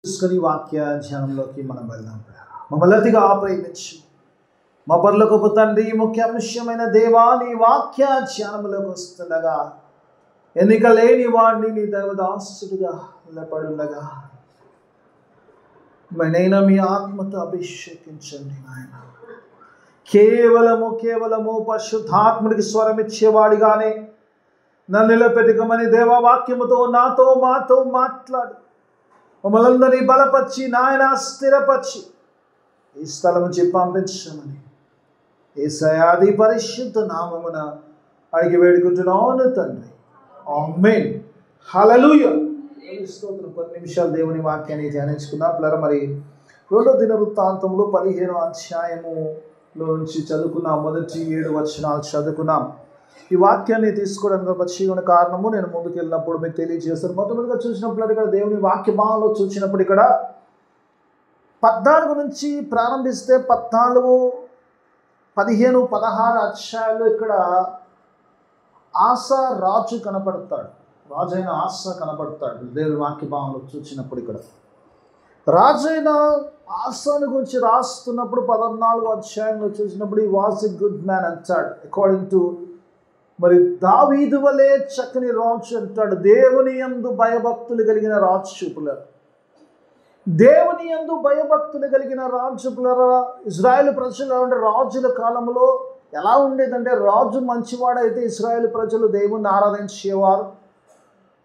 తీసుకొని వాక్య ధ్యానంలోకి మనం వెళ్దాం. మమ్మల్ని అతిగా ప్రేమించి మా పరలోకపు తండ్రి, ముఖ్య అంశమైన దేవా, నీ వాక్య ధ్యానంలోకి వస్తుండగా ఎన్నిక లేని వాడిని నీ దైవదాసుడిగా నిలబడుండగా మరైనా మీ ఆత్మతో అభిషేకించండి నాయన. కేవలము పరిశుద్ధాత్ముడికి స్వరం ఇచ్చేవాడిగానే నన్ను నిలబెట్టుకోమని దేవా వాక్యముతో మాతో మాట్లాడు. మమ్మల్ని అందరినీ బలపరిచి నాయన స్థిరపరిచి ఈ స్థలం నుంచి పంపించమని యేసయ్య పరిశుద్ధ నామమున అడిగి వేడుకుంటున్నాను తండ్రి. ఆమేన్. హల్లెలూయా. స్తోత్రం. కొన్ని నిమిషాలు దేవుని వాక్యాన్ని ధ్యానించుకుందాం. పిల్లలు మరి 2వ దినవృత్తాంతములు 15వ అధ్యాయములో నుంచి చదువుకున్నాం. మొదటి 7 వచనాలు చదువుకున్నాం. ఈ వాక్యాన్ని తీసుకోవడానికి వచ్చి ఉన్న కారణము నేను ముందుకు వెళ్ళినప్పుడు మీకు తెలియజేస్తాను. మొట్టమొదటిగా చూసినప్పుడు ఇక్కడ దేవుని వాక్య భాగంలో చూసినప్పుడు ఇక్కడ 14 నుంచి ప్రారంభిస్తే 14, 15, 16 అధ్యాయాలు ఇక్కడ ఆసా రాజు కనపడతాడు. రాజైన ఆసా కనపడతాడు. దేవుని వాక్య భాగంలో చూసినప్పుడు ఇక్కడ రాజైన ఆసాను గురించి రాస్తున్నప్పుడు 14వ అధ్యాయంలో చూసినప్పుడు ఈ వాస్ ఎ గుడ్ మ్యాన్ అంటాడు. అకార్డింగ్ టు మరి దావీదు వలె చక్కని రాజు అంటాడు. దేవుని యందు భయభక్తులు కలిగిన రాజు చూపులారు. దేవుని యందు భయభక్తులు కలిగిన రాజు చూపులారా. ఇజ్రాయేల్ ప్రజలు అంటే రాజుల కాలంలో ఎలా ఉండేదంటే, రాజు మంచివాడైతే ఇజ్రాయేల్ ప్రజలు దేవుణ్ణి ఆరాధించేవారు,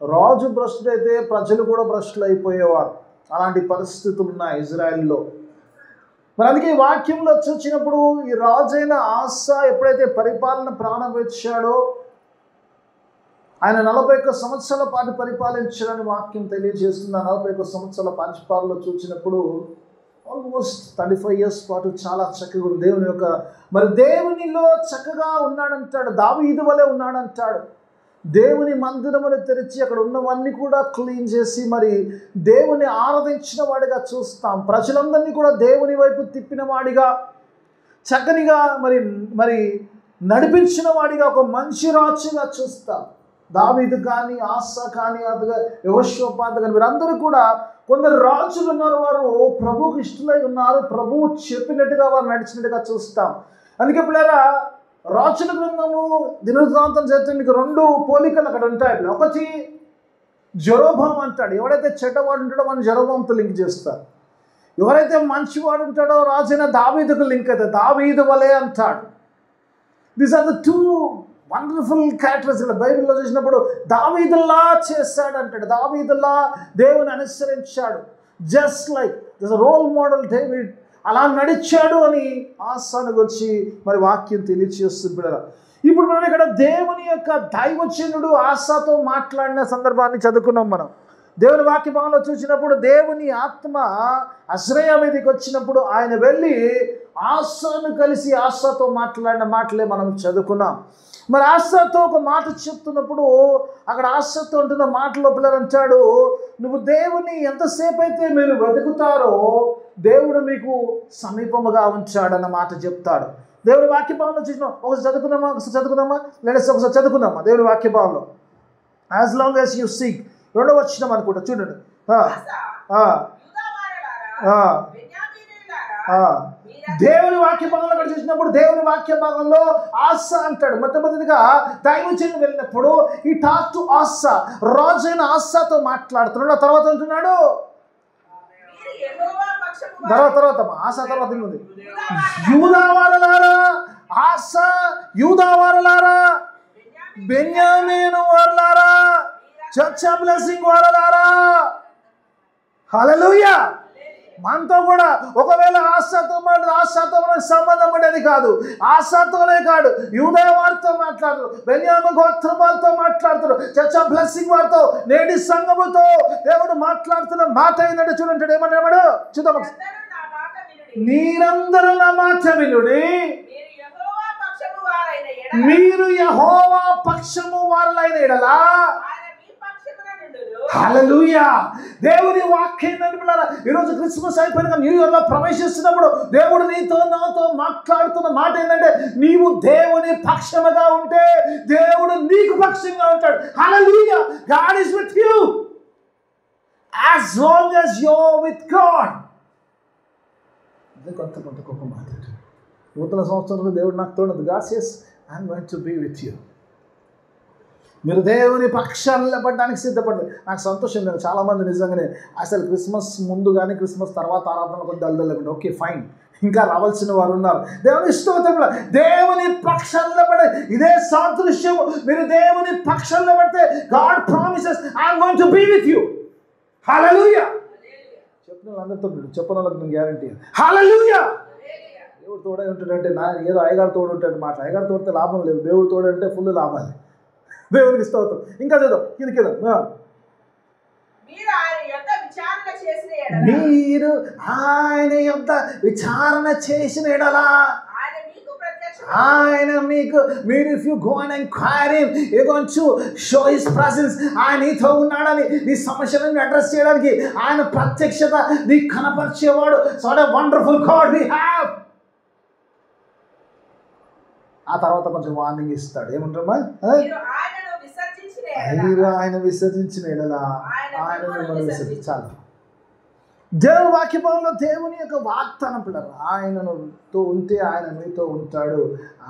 రాజు భ్రష్టుడైతే ప్రజలు కూడా భ్రష్టులు అయిపోయేవారు. అలాంటి పరిస్థితులు ఉన్నాయి ఇజ్రాయెల్లో. మరి అందుకే ఈ వాక్యంలో చూసినప్పుడు ఈ రాజైన ఆసా ఎప్పుడైతే పరిపాలన ప్రారంభించాడో ఆయన 41 సంవత్సరాల పాటు పరిపాలించాడని వాక్యం తెలియజేస్తుంది. 41 సంవత్సరాల పరిపాలనలో చూసినప్పుడు ఆల్మోస్ట్ 35 years పాటు చాలా చక్కగా ఉంది. దేవుని యొక్క మరి దేవునిలో చక్కగా ఉన్నాడంటాడు. దావీదు వలె ఉన్నాడంటాడు. దేవుని మందిరమును తెరిచి అక్కడ ఉన్నవన్నీ కూడా క్లీన్ చేసి మరి దేవుని ఆరాధించిన వాడిగా చూస్తాం. ప్రజలందరినీ కూడా దేవుని వైపు తిప్పిన వాడిగా, చక్కనిగా మరి నడిపించిన వాడిగా, ఒక మంచి రాజుగా చూస్తాం. దావీదు కానీ, ఆసా కానీ, అదిగా యెహోషాపాతు కానీ వీరందరూ కూడా కొందరు రాజులు ఉన్నారు, వారు ప్రభువుకి ఇష్టలై ఉన్నారు, ప్రభువు చెప్పినట్టుగా వారు నడిచినట్టుగా చూస్తాం. అందుకే పిల్లరా రాజుల గ్రంథము దినవృత్తాంతం చేస్తే మీకు 2 పోలికలు అక్కడ ఉంటాయి. ఒకటి జెరోబాము అంటాడు. ఎవడైతే చెడ్డవాడు ఉంటాడో వాడిని జెరోబాముతో లింక్ చేస్తారు. ఎవరైతే మంచివాడు ఉంటాడో రాజైన దావీదుకు లింక్ అవుతుంది. దావీదు వలె అంటాడు. These are the 2 wonderful characters. ఇక్కడ బైబిల్లో చూసినప్పుడు దావీదుల్లా చేశాడు అంటాడు. దావీదుల్లా దేవుని అనుసరించాడు. Just like this role model David అలా నడిచాడు అని ఆసాను గురించి మరి వాక్యం తెలియచేస్తుంది. ఇప్పుడు మనం ఇక్కడ దేవుని యొక్క దైవజనుడు ఆసాతో మాట్లాడిన సందర్భాన్ని చదువుకున్నాం. మనం దేవుని వాక్య భాగంలో చూసినప్పుడు దేవుని ఆత్మ అజ్రయా మీదకి వచ్చినప్పుడు ఆయన వెళ్ళి ఆసాను కలిసి ఆసాతో మాట్లాడిన మాటలే మనం చదువుకున్నాం. మరి ఆసాతో ఒక మాట చెప్తున్నప్పుడు అక్కడ ఆసాతో ఉంటున్న మాటలో పిల్లలు అంటాడు, నువ్వు దేవుని ఎంతసేపు అయితే మీరు వెతుకుతారో దేవుడు మీకు సమీపముగా ఉంచాడన్న మాట చెప్తాడు. దేవుని వాక్య భావంలో చూసిన ఒకసారి చదువుకుందామా లేడస్ ఒకసారి చదువుకుందామా దేవుని వాక్య భావంలో. As long as you seek 2వ వచనం అనుకుంటా చూడండి. దేవుని వాక్య భాగంలో కూడా చూసినప్పుడు దేవుని వాక్య భాగంలో ఆసా అంటాడు. మొట్టమొదటిగా దైవజనుడు వెళ్ళినప్పుడు ఈ టాక్ టు ఆసా, రాజైన ఆసాతో మాట్లాడుతున్నాడు. తర్వాత అంటున్నాడు తర్వాత ఆసా తర్వాత ఉంది యూదావారలారా, ఆసా యూదావారలారా, బెన్యామీను వారలారా, చర్చ్ ఆఫ్ బ్లెస్సింగ్ వారలారా. హల్లెలూయా. మనతో కూడా ఒకవేళ ఆశాతో మనకు సంబంధం ఉండేది కాదు. ఆశాతోనే కాదు, యూదా వారితో మాట్లాడతారు, బెన్యామీను గోత్రం వారితో మాట్లాడుతారు, చర్చ్ ఆఫ్ బ్లెస్సింగ్ వారితో, నేటి సంఘముతో దేవుడు మాట్లాడుతున్న మాట ఏంటంటే చూడండి ఏమంటాడు చూద్దాం. మీరందరూ నా మాట వినుడి, మీరు యెహోవా పక్షము వారలైన యెడల. హల్లెలూయా. దేవుని వాక్యం నడిపినారా. ఈరోజు క్రిస్మస్ అయిపోయినాక న్యూ ఇయర్లో ప్రవేశిస్తున్నప్పుడు దేవుడు నీతో నాతో మాట్లాడుతున్న మాట ఏంటంటే, నీవు దేవుని పక్షముగా ఉంటే దేవుడు నీకు పక్షంగా ఉంటాడు. Hallelujah. God is with you. as long as you're with God. అదే కొంత గొప్ప మాట. నూతన సంవత్సరంలో దేవుడు నాకు తోడదు. God says, I'm going to be with you. మీరు దేవుని పక్షాన్ని నిలబడడానికి సిద్ధపడదు. నాకు సంతోషం లేదు. చాలామంది నిజంగానే అసలు క్రిస్మస్ ముందు కానీ క్రిస్మస్ తర్వాత ఆరాధన కొద్ది దళదలకండి. ఓకే ఫైన్, ఇంకా రావాల్సిన వారు ఉన్నారు. దేవుని స్తోత్రం. దేవుని పక్షాన్ని నిలబడే ఇదే సాదృశ్యం. మీరు దేవుని పక్షాన్ని నిలబడితే God promises, I'm going to be with you. Hallelujah. చెప్పిన వాళ్ళందరితో చెప్పిన వాళ్ళకి నేను గ్యారంటీ. Hallelujah. దేవుడు తోడే ఉంటాడంటే నా ఏదో అయ్యగారు తోడు ఉంటాడు మాట. అయ్యగారు తోడితే లాభం లేదు. దేవుడు తోడంటే ఫుల్ లాభాలి. దేవునికి స్తోత్రం. ఇంకా చదువు కిందకి మీరు ఆయన యొక్క విచారణ చేసిన ఎడలా ఆయన మీకు మీరు if you go and enquire him you going to show his presence. ఆయన నీతో ఉన్నాడని నీ సమస్యలను అడ్రస్ చేయడానికి ఆయన ప్రత్యక్షత నీకు కనపరిచేవాడు. So what a wonderful God we have. ఆ తర్వాత కొంచెం వార్నింగ్ ఇస్తాడు. ఏమంటారమ్మా? మీరు ఆయన విసర్జించిన ఎడలా ఆయన మిమ్మల్ని విసర్జించాలి. దేవుని వాక్యంలో దేవుని యొక్క వాగ్దానం పిల్లలు ఆయనతో ఉంటే ఆయన మీతో ఉంటాడు.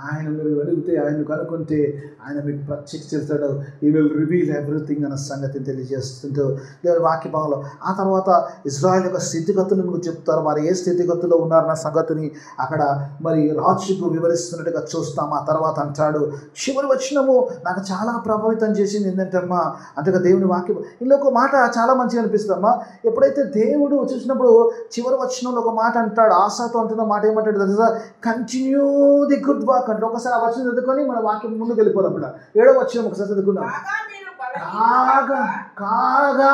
ఆయన మీరు వెలిగితే ఆయన కనుక్కుంటే ఆయన మీకు ప్రత్యక్షిస్తాడు. ఈ విల్ రివీల్ ఎవ్రీథింగ్ అన్న సంగతిని తెలియజేస్తుంటూ దేవుని వాక్యంలో ఆ తర్వాత ఇజ్రాయెల్ యొక్క స్థితిగతులు మీకు చెప్తారు. వారు ఏ స్థితిగతుల్లో ఉన్నారన్న సంగతిని అక్కడ మరి రాజుకు వివరిస్తున్నట్టుగా చూస్తాం. ఆ తర్వాత అంటాడు చివరి వచనము నాకు చాలా ప్రభావితం చేసింది ఏంటంటే అమ్మా అంటే దేవుని వాక్యం ఇందులో ఒక మాట చాలా మంచిగా అనిపిస్తుంది అమ్మా. ఎప్పుడైతే దేవుడు చూసినప్పుడు చివరి వచనంలో ఒక మాట అంటాడు. ఆశతో అంటున్న మాట ఏమంటాడు తెలుసా? కంటిన్యూ ది గుడ్ వర్క్ అంటే. ఒకసారి ఆ వచనం చదువుకొని మన వాక్యం ముందుకు వెళ్ళిపోదాం. 7వ వచనం ఒకసారి చదువుకుందాం. కాగా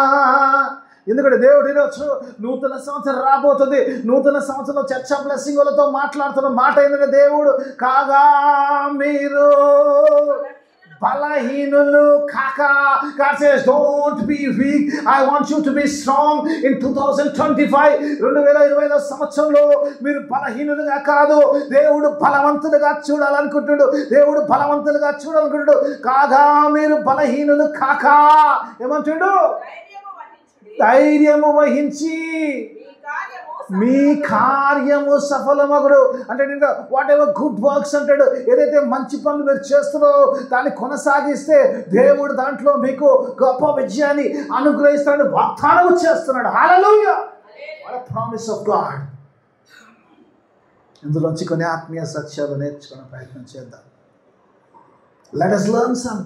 ఎందుకంటే దేవుడు ఈరోజు నూతన సంవత్సరం రాబోతుంది. నూతన సంవత్సరంలో చర్చ బ్లెస్సింగులతో మాట్లాడుతున్న మాట ఏంటంటే దేవుడు కాగా మీరు బలహీనులు కాక. God says don't be weak, I want you to be strong in 2025. 2025 సంవత్సరంలో మీరు బలహీనులుగా కాదు, దేవుడు బలవంతులుగా చూడాలనుకుంటున్నాడు. దేవుడు బలవంతులుగా చూడాలనుకుంటున్నాడు. కాగా మీరు బలహీనులు కాక ఏమంటున్నాడు? ధైర్యము వహించి మీ కార్యము సఫలమగుడు అంటే వాట్ ఎవర్ గుడ్ వర్క్స్ అంటాడు. ఏదైతే మంచి పనులు మీరు చేస్తున్నారో దాన్ని కొనసాగిస్తే దేవుడు దాంట్లో మీకు గొప్ప విజయాన్ని అనుగ్రహిస్తాడు, వాగ్దానం చేస్తున్నాడు. Hallelujah. What a promise of God. ఇందులోంచి కొన్ని ఆత్మీయ సత్యాలు నేర్చుకునే ప్రయత్నం చేద్దాం. Let us learn some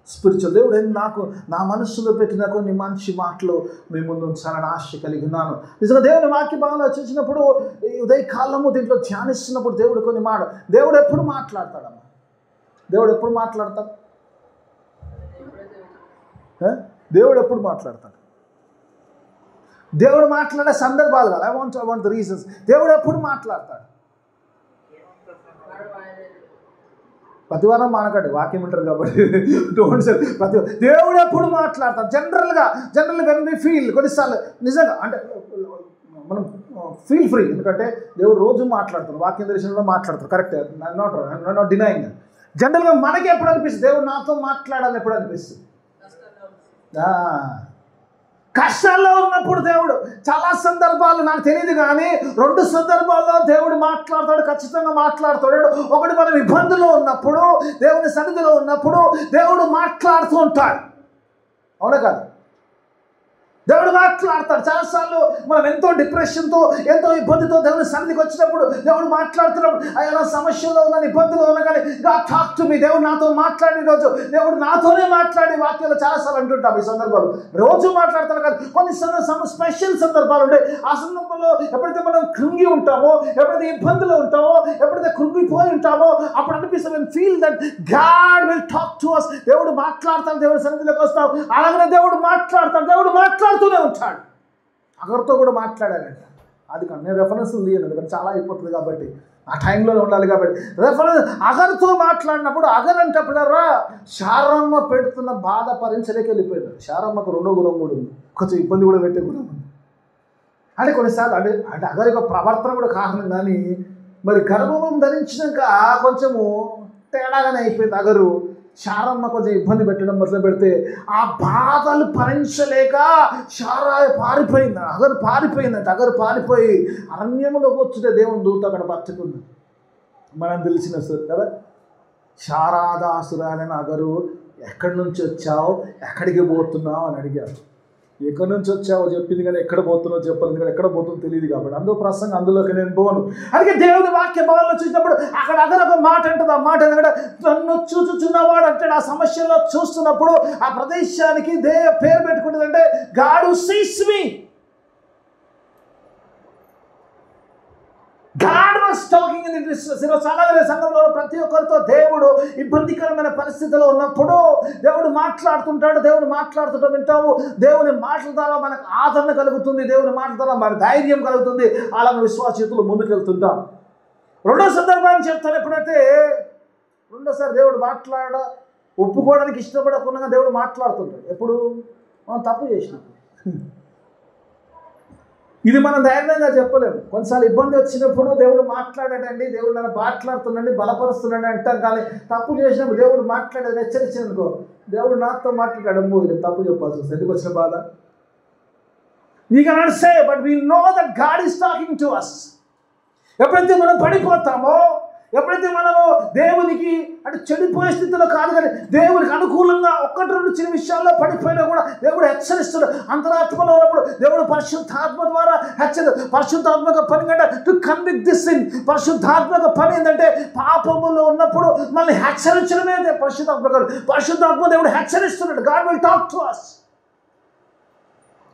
spiritual. దేవుడు నాకు నా మనస్సులో పెట్టిన కొన్ని మంచి మాటలు మీ ముందు ఉంచాలని ఆశ కలిగి ఉన్నాను. నిజంగా దేవుని వాక్య భాగంలో చూసినప్పుడు ఉదయకాలము దీంట్లో ధ్యానిస్తున్నప్పుడు దేవుడు కొన్ని మాట దేవుడు ఎప్పుడు మాట్లాడతాడమ్మా? దేవుడు ఎప్పుడు మాట్లాడతాడు? దేవుడు ఎప్పుడు మాట్లాడతాడు? దేవుడు మాట్లాడే సందర్భాలు కాదు. I want the reasons. దేవుడు ఎప్పుడు మాట్లాడతాడు? ప్రతివారం మానకండి, వాక్యం ఉంటారు కాబట్టి ప్రతి దేవుడు ఎప్పుడు మాట్లాడతాడు? జనరల్గా వెన్ వి ఫీల్ కొన్నిసార్లు నిజంగా అంటే మనం ఫీల్ ఫ్రీ. ఎందుకంటే దేవుడు రోజు మాట్లాడతాడు, వాక్యం దర్శనంలో మాట్లాడతాడు. Correct, not denying. జనరల్గా మనకి ఎప్పుడు అనిపిస్తుంది దేవుడు నాతో మాట్లాడాలని ఎప్పుడు అనిపిస్తుంది? కష్టాల్లో ఉన్నప్పుడు దేవుడు చాలా సందర్భాలు నాకు తెలియదు కానీ 2 సందర్భాల్లో దేవుడు మాట్లాడతాడు, ఖచ్చితంగా మాట్లాడతాడు. ఒకటి మనం ఇబ్బందుల్లో ఉన్నప్పుడు, దేవుని సన్నిధిలో ఉన్నప్పుడు దేవుడు మాట్లాడుతూ ఉంటాడు. అవునా కాదు? దేవుడు మాట్లాడతాడు. చాలాసార్లు మనం ఎంతో డిప్రెషన్తో ఎంతో ఇబ్బందితో దేవుని సన్నిధికి వచ్చినప్పుడు దేవుడు మాట్లాడుతున్నప్పుడు అయ్యా సమస్యలో ఉన్నాను, ఇబ్బందులో ఉన్నా కానీ God talk to me, దేవుడు నాతో మాట్లాడే రోజు దేవుడు నాతోనే మాట్లాడే వాక్యాలు చాలాసార్లు అంటుంటాం. ఈ సందర్భాలు రోజు మాట్లాడతాను కానీ కొన్ని స్పెషల్ సందర్భాలు ఉంటాయి. ఆ సందర్భంలో ఎప్పుడైతే మనం కృంగి ఉంటామో, ఎప్పుడైతే ఇబ్బందులో ఉంటామో, ఎప్పుడైతే కృంగిపోయి ఉంటామో అప్పుడు అనిపిస్తుంది feel that God will talk to us. దేవుడు మాట్లాడతాడు, దేవుడి సన్నిధిలోకి వస్తాం. అలాగనే దేవుడు మాట్లాడుతూనే ఉంటాడు. అగర్తో కూడా మాట్లాడాడంట. అది కానీ నేను రెఫరెన్స్ లేను, ఎందుకంటే చాలా అయిపోతుంది కాబట్టి ఆ టైంలో ఉండాలి కాబట్టి రెఫరెన్స్. అగర్తో మాట్లాడినప్పుడు అగర్ అంటప్పుడరా శారమ్మ పెడుతున్న బాధ భరించలేక వెళ్ళిపోయింది. శారమ్మకు 2వ గుణం కూడా ఉంది, కొంచెం ఇబ్బంది కూడా పెట్టే గుణం ఉంది. అంటే కొన్నిసార్లు అంటే అగర్ యొక్క ప్రవర్తన కూడా కారణం. కానీ మరి గర్భం ధరించినాక కొంచెము తేడాగానే అయిపోయింది అగరు. శారమ్మ కొంచెం ఇబ్బంది పెట్టడం మొదలు పెడితే ఆ బాధలు భరించలేక శారా పారిపోయింది. అగరు పారిపోయి అరణ్యంలోకి వచ్చుంటే దేవుని దూత అక్కడ బతుకుంది. మనం తెలిసిన కదా, శారాదాసురాలని అగరు ఎక్కడి నుంచి వచ్చావు, ఎక్కడికి పోతున్నావు అని అడిగారు. ఎక్కడి నుంచి వచ్చావో చెప్పింది కానీ ఎక్కడ పోతున్నావు చెప్పలేదు, కానీ ఎక్కడ పోతుందో తెలియదు కాబట్టి అందులో ప్రసంగం అందులోకి నేను పోను. అందుకే దేవుని వాక్య భావంలో చూసినప్పుడు అక్కడ అదొక మాట అంటుంది. ఆ మాట ఎందుకంటే నన్ను చూచుచున్నవాడు అంటాడు. ఆ సమస్యలో చూస్తున్నప్పుడు ఆ ప్రదేశానికి పేరు పెట్టుకుంటుందంటే God who sees me. God was talking in the distress. సాధారణ సంఘంలో ప్రతి ఒక్కరితో దేవుడు ఇబ్బందికరమైన పరిస్థితిలో ఉన్నప్పుడు దేవుడు మాట్లాడుతుంటాడు. దేవుడు మాట్లాడుతుంటాం వింటాము. దేవుని మాటల ద్వారా మనకు ఆదరణ కలుగుతుంది. దేవుని మాటల ద్వారా మనకు ధైర్యం కలుగుతుంది. అలాగే విశ్వాసీతులు ముందుకెళ్తుంటాం. రెండో సందర్భాన్ని చెప్తాను. ఎప్పుడైతే రెండోసారి దేవుడు ఒప్పుకోవడానికి ఇష్టపడకుండా దేవుడు మాట్లాడుతుంటాడు. ఎప్పుడు మనం తప్పు చేసినప్పుడు. ఇది మనం ధైర్యంగా చెప్పలేము. కొన్నిసార్లు ఇబ్బంది వచ్చినప్పుడు దేవుడు మాట్లాడాడండి, దేవుడు నన్ను మాట్లాడుతున్నాండి, బలపరుస్తున్నాడు అంటాం. కానీ తప్పు చేసినప్పుడు దేవుడు మాట్లాడేది హెచ్చరించిననుకో, దేవుడు నాతో మాట్లాడాడు, ఇది తప్పు చెప్పాల్సి వస్తుంది. ఎందుకు వచ్చిన బాధ? We cannot say, but we know that God is talking to us. ఎప్పుడైతే మనం పడిపోతామో, ఎప్పుడైతే మనము దేవునికి అంటే చెడిపోయే స్థితిలో కాదు కానీ దేవునికి అనుకూలంగా ఒక్కటి రెండు చిన్న విషయాల్లో పడిపోయినా కూడా దేవుడు హెచ్చరిస్తాడు. అంతరాత్మలో ఉన్నప్పుడు దేవుడు పరిశుద్ధాత్మ ద్వారా పరిశుద్ధాత్మక పని కంటే టు కన్విక్ట్ దిస్ థింగ్. పరిశుద్ధాత్మక పని ఏంటంటే పాపములో ఉన్నప్పుడు మనల్ని హెచ్చరించడమే పరిశుద్ధాత్మ దేవుడు హెచ్చరిస్తున్నాడు. God will talk to us.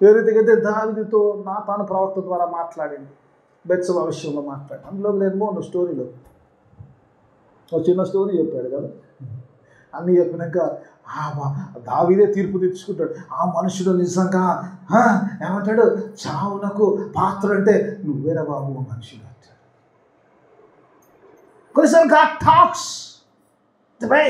ఏ రీతికైతే దావీదుతో నాతాను ప్రవక్త ద్వారా మాట్లాడింది, బెత్షెబా విషయంలో మాట్లాడి అందులో నేను స్టోరీలో ఒక చిన్న స్టోరీ చెప్పాడు కదా. అన్నీ చెప్పినాక దావీదే తీర్పు తెచ్చుకుంటాడు. ఆ మనుషుడు నిజంగా ఏమంటాడు, చావునకు పాత్ర అంటే నువ్వేరా బాబు మనుషుడు అంటాడు. కొన్నిసార్లు గాడ్ టాక్స్ ది వే.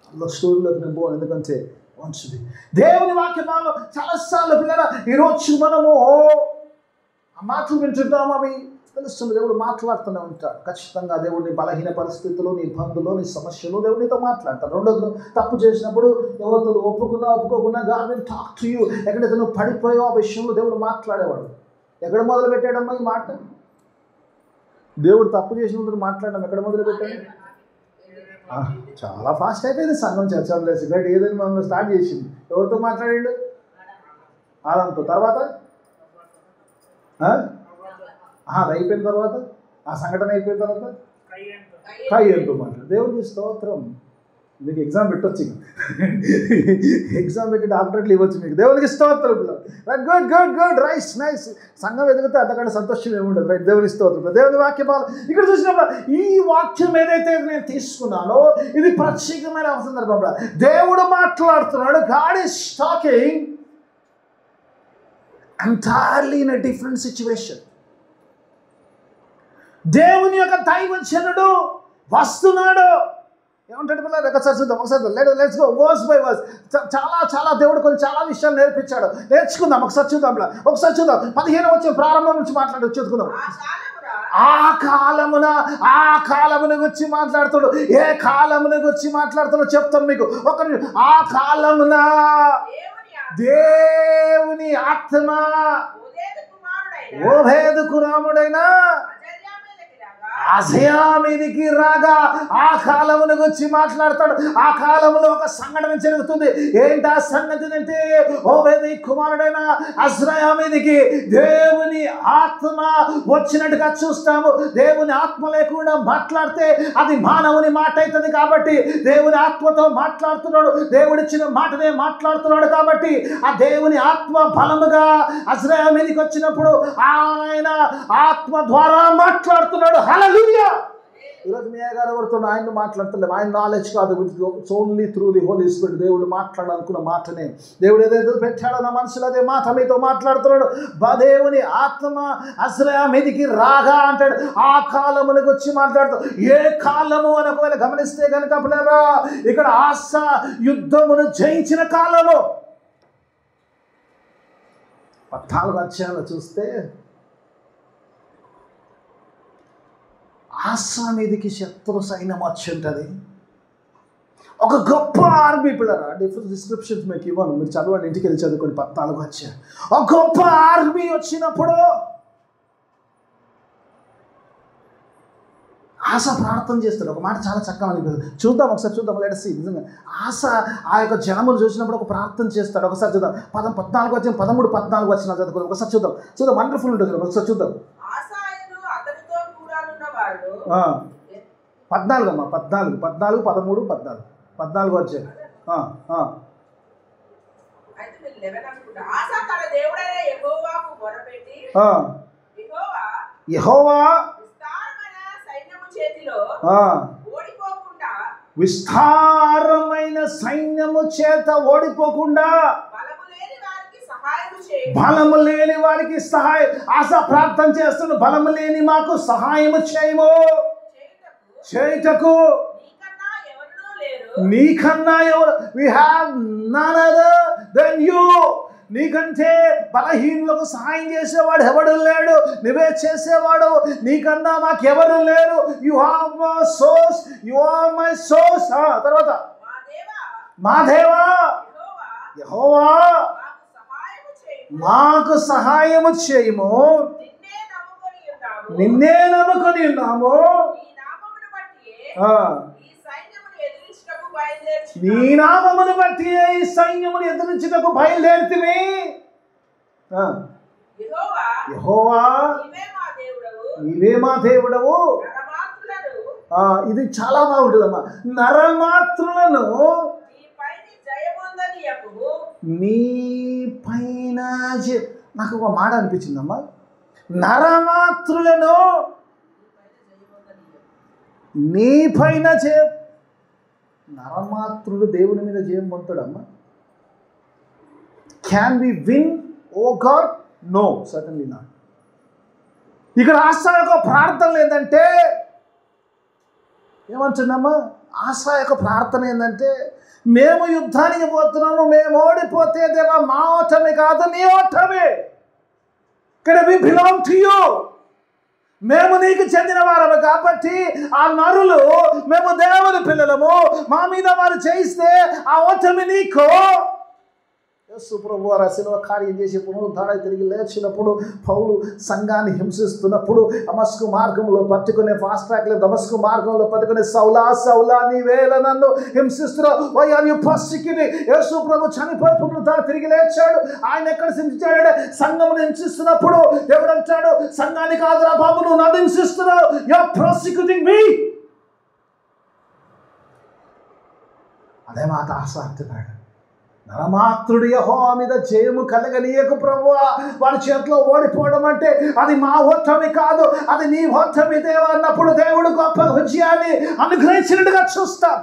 అందులో స్టోరీలోకి నేను పోను, ఎందుకంటే మంచిది. దేవుని వాక్యమాలో చాలాసార్లు పిల్లల ఈరోజు మనము ఆ మాటలు వింటుంటాము, అవి తెలుస్తుంది. దేవుడు మాట్లాడుతూనే ఉంటాడు. ఖచ్చితంగా దేవుడిని బలహీన పరిస్థితుల్లో, నీ ఇబ్బందుల్లో, నీ సమస్యలు దేవుడితో మాట్లాడతాడు. రెండోది, తప్పు చేసినప్పుడు ఎవరితో ఒప్పుకోకున్నా God will talk to you. ఎక్కడైతే నువ్వు పడిపోయావు ఆ విషయంలో దేవుడు మాట్లాడేవాడు. ఎక్కడ మొదలు పెట్టాడమ్మా ఈ మాట? దేవుడు తప్పు చేసినప్పుడు మాట్లాడడం ఎక్కడ మొదలు పెట్టాడు? చాలా ఫాస్ట్ అయిపోయింది సంఘం చర్చలు చేసి రైట్. ఏదైనా మనం స్టార్ట్ చేసింది ఎవరితో మాట్లాడాడు? ఆదంతో. తర్వాత అది అయిపోయిన తర్వాత, ఆ సంఘటన అయిపోయిన తర్వాత కయ్యంతో మాట్లాడు. దేవుడికి స్తోత్రం. మీకు ఎగ్జామ్ పెట్టవచ్చు, ఎగ్జామ్ పెట్టి డాక్టరేట్లు ఇవ్వచ్చు మీకు. దేవునికి స్తోత్రం. Good good good rice nice. సంఘం ఎదిగితే అంతకంటే సంతోషం ఏముండదు. రైట్, దేవుని స్తోత్రం. దేవుని వాక్యం ఇక్కడ చూసినప్పుడు ఈ వాక్యం ఏదైతే నేను తీసుకున్నానో ఇది ప్రత్యేకమైన సందర్భంలో దేవుడు మాట్లాడుతున్నాడు. God is talking entirely in a different situation. దేవుని యొక్క దైవజనుడు వస్తున్నాడు. ఏమంటాడు పిల్లలు? ఒకసారి చూద్దాం. Let's go verse by verse. చాలా దేవుడు కొన్ని చాలా విషయాలు నేర్పించాడు. నేర్చుకుందాం. ఒకసారి చూద్దాం. 15వ వచనం ప్రారంభం నుంచి చదువుకుందాం. ఆ కాలమును గురించి మాట్లాడుతాడు. ఏ కాలమును గురించి మాట్లాడుతాడో చెప్తాం మీకు. ఆ కాలమున దేవుని ఆత్మ ఓబేదు కుమారుడైన అజయా మీదికి రాగా ఆ కాలమును గురించి మాట్లాడతాడు. ఆ కాలంలో ఒక సంఘటన జరుగుతుంది. ఏంటి ఆ సంగతి అంటే, ఓబేదు కుమారుడైన అజ్రయా మీదికి దేవుని ఆత్మ వచ్చినట్టుగా చూస్తాము. దేవుని ఆత్మ లేకుండా మాట్లాడితే అది మానవుని మాట అవుతుంది. కాబట్టి దేవుని ఆత్మతో మాట్లాడుతున్నాడు. దేవుడిచ్చిన మాటనే మాట్లాడుతున్నాడు. కాబట్టి ఆ దేవుని ఆత్మ బలముగా అజ్రయా మీదికి వచ్చినప్పుడు ఆయన ఆత్మ ద్వారా మాట్లాడుతున్నాడు. హల్లెలూయా. ఈరోజు మీ గారు ఎవరితో ఆయన మాట్లాడతలేము. ఆయన నాలెడ్జ్ కాదు, only through the Holy Spirit. దేవుడు మాట్లాడాలనుకున్న మాటనే దేవుడు ఏదైతే పెట్టాడో నా మనసులో అదే మాట మీతో మాట్లాడుతున్నాడు. దేవుని ఆత్మ అజ్రయా మీదికి రాగా అంటాడు. ఆ కాలమునికి వచ్చి మాట్లాడుతాడు. ఏ కాలము అని ఒకవేళ గమనిస్తే కనుక పిల్లరా, ఇక్కడ ఆశ యుద్ధమును జయించిన కాలము. 14 అధ్యాయాలు చూస్తే ఆశ మీదికి శత్రు సైన్యం వచ్చి ఉంటుంది. ఒక గొప్ప ఆర్మీ పిల్లరా, డిఫరెంట్ డిస్క్రిప్షన్స్ మీకు ఇవ్వను, మీరు చదవండి, ఇంటికి వెళ్ళి చదువుకొని 14 వచ్చారు. ఒక గొప్ప ఆర్మీ వచ్చినప్పుడు ఆశ ప్రార్థన చేస్తాడు. ఒక మాట చాలా చక్కగా అనిపిస్తుంది. చూద్దాం, ఒకసారి చూద్దాం, లెట్స్ సీ. నిజంగా ఆశ ఆ యొక్క జనములు చూసినప్పుడు ఒక ప్రార్థన చేస్తాడు. ఒకసారి చూద్దాం. 14 వచ్చిన 13, 14 వచ్చిన చదువుకుందాం. ఒకసారి చూద్దాం, వండర్ఫుల్ ఉంటుంది. ఒకసారి చూద్దాం. 14 అమ్మా, 14, 13, 14, 14 వచ్చాయి. యెహోవా విస్తారమైన సైన్యము చేత ఓడిపోకుండా బలము లేని వారికి సహాయం. ఆశ ప్రార్థన చేస్తున్న, బలము లేని మాకు సహాయము చేయము చేయుటకు నీకన్నా ఎవరు, we have none other than you. నీకంటే బలహీనులకు సహాయం చేసేవాడు ఎవడు లేడు, నువ్వే చేసేవాడు, నీకన్నా మాకెవరు లేరు. You have my source, you are my source. తర్వాత మా దేవా యెహోవా మాకు సహాయము చేయము, నిన్నే నమ్ముకొని ఉన్నాము, నీ నామమును బట్టి ఈ సైన్యమును ఎదిరించుటకు బయలుదేరితిమి. యెహోవా నీవే మా దేవుడవు. ఇది చాలా బాగుంటుందమ్మా. నరమాత్రులను నీ పైన నాకు ఒక మాట అనిపించిందమ్మా. నరమాత్రులను నీ పైన నరమాత్రుడు దేవుని మీద జయం పొందుతాడమ్మా. Can we win o God? No, certainly not. ఇక్కడ ఆశా యొక్క ప్రార్థన ఏంటంటే, ఏమంటున్నామా, ఆశా యొక్క ప్రార్థన ఏంటంటే, మేము యుద్ధానికి పోతున్నాము, మేము ఓడిపోతే దేవా మా ఓటమి కాదు, నీ ఓటమి. ఇక్కడ వి బిలాంగ్ టు యూ. మేము నీకు చెందిన వారము కాబట్టి ఆ నరులు, మేము దేవుని పిల్లలము, మా మీద వారు చేయిస్తే ఆ ఓటమి నీకు. యేసు ప్రభువు వారు శిలువ కార్యం చేసి పునరుద్ధారణ తిరిగి లేచినప్పుడు పౌలు సంఘాన్ని హింసిస్తున్నప్పుడు దమస్కు మార్గంలో పట్టుకునే, ఫాస్ట్ ట్రాక్లో దమస్కు మార్గంలో పట్టుకునే, సౌలా సౌలా నీవేళ నన్ను హింసిస్తున్నావు, వై ఆర్ యు పర్సిక్యూటింగ్. యేసు ప్రభు చనిపోయి పునరుద్ధారణ తిరిగి లేచాడు. ఆయన ఎక్కడ హింసించాడంటే సంఘమును హింసిస్తున్నప్పుడు దేవుడు అంటాడు, సంఘాన్ని కాదురా బాబు, నువ్వు నన్ను హింసిస్తున్నావు, యు ఆర్ పర్సిక్యూటింగ్ మీ. అదే మాట ఆశ అంటున్నాడు. నరమాత్రుడు యెహోవా మీద జయము కలగనీయకు ప్రభువా. వాడి చేతిలో ఓడిపోవడం అంటే అది మా ఓటమి కాదు, అది నీ ఓటమి దేవా అన్నప్పుడు దేవుడు గొప్ప విజయాన్ని అనుగ్రహించినట్టుగా చూస్తాం.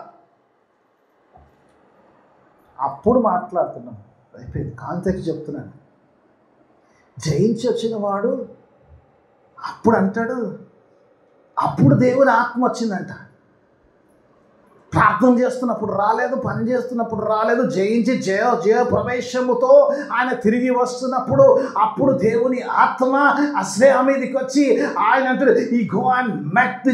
అప్పుడు మాట్లాడుతున్నాం, అయిపోయింది. కాంతకి చెప్తున్నాను, జయించి వచ్చిన వాడు అప్పుడు అంటాడు, అప్పుడు దేవుని ఆత్మ వచ్చిందంట. ప్రార్థన చేస్తున్నప్పుడు రాలేదు, పని చేస్తున్నప్పుడు రాలేదు, జయించి జయ ప్రవేశముతో ఆయన తిరిగి వస్తున్నప్పుడు అప్పుడు దేవుని ఆత్మ అశ్రయ మీదకి వచ్చి ఆయన అంటాడు, ఈ గో అండ్ మెట్ ది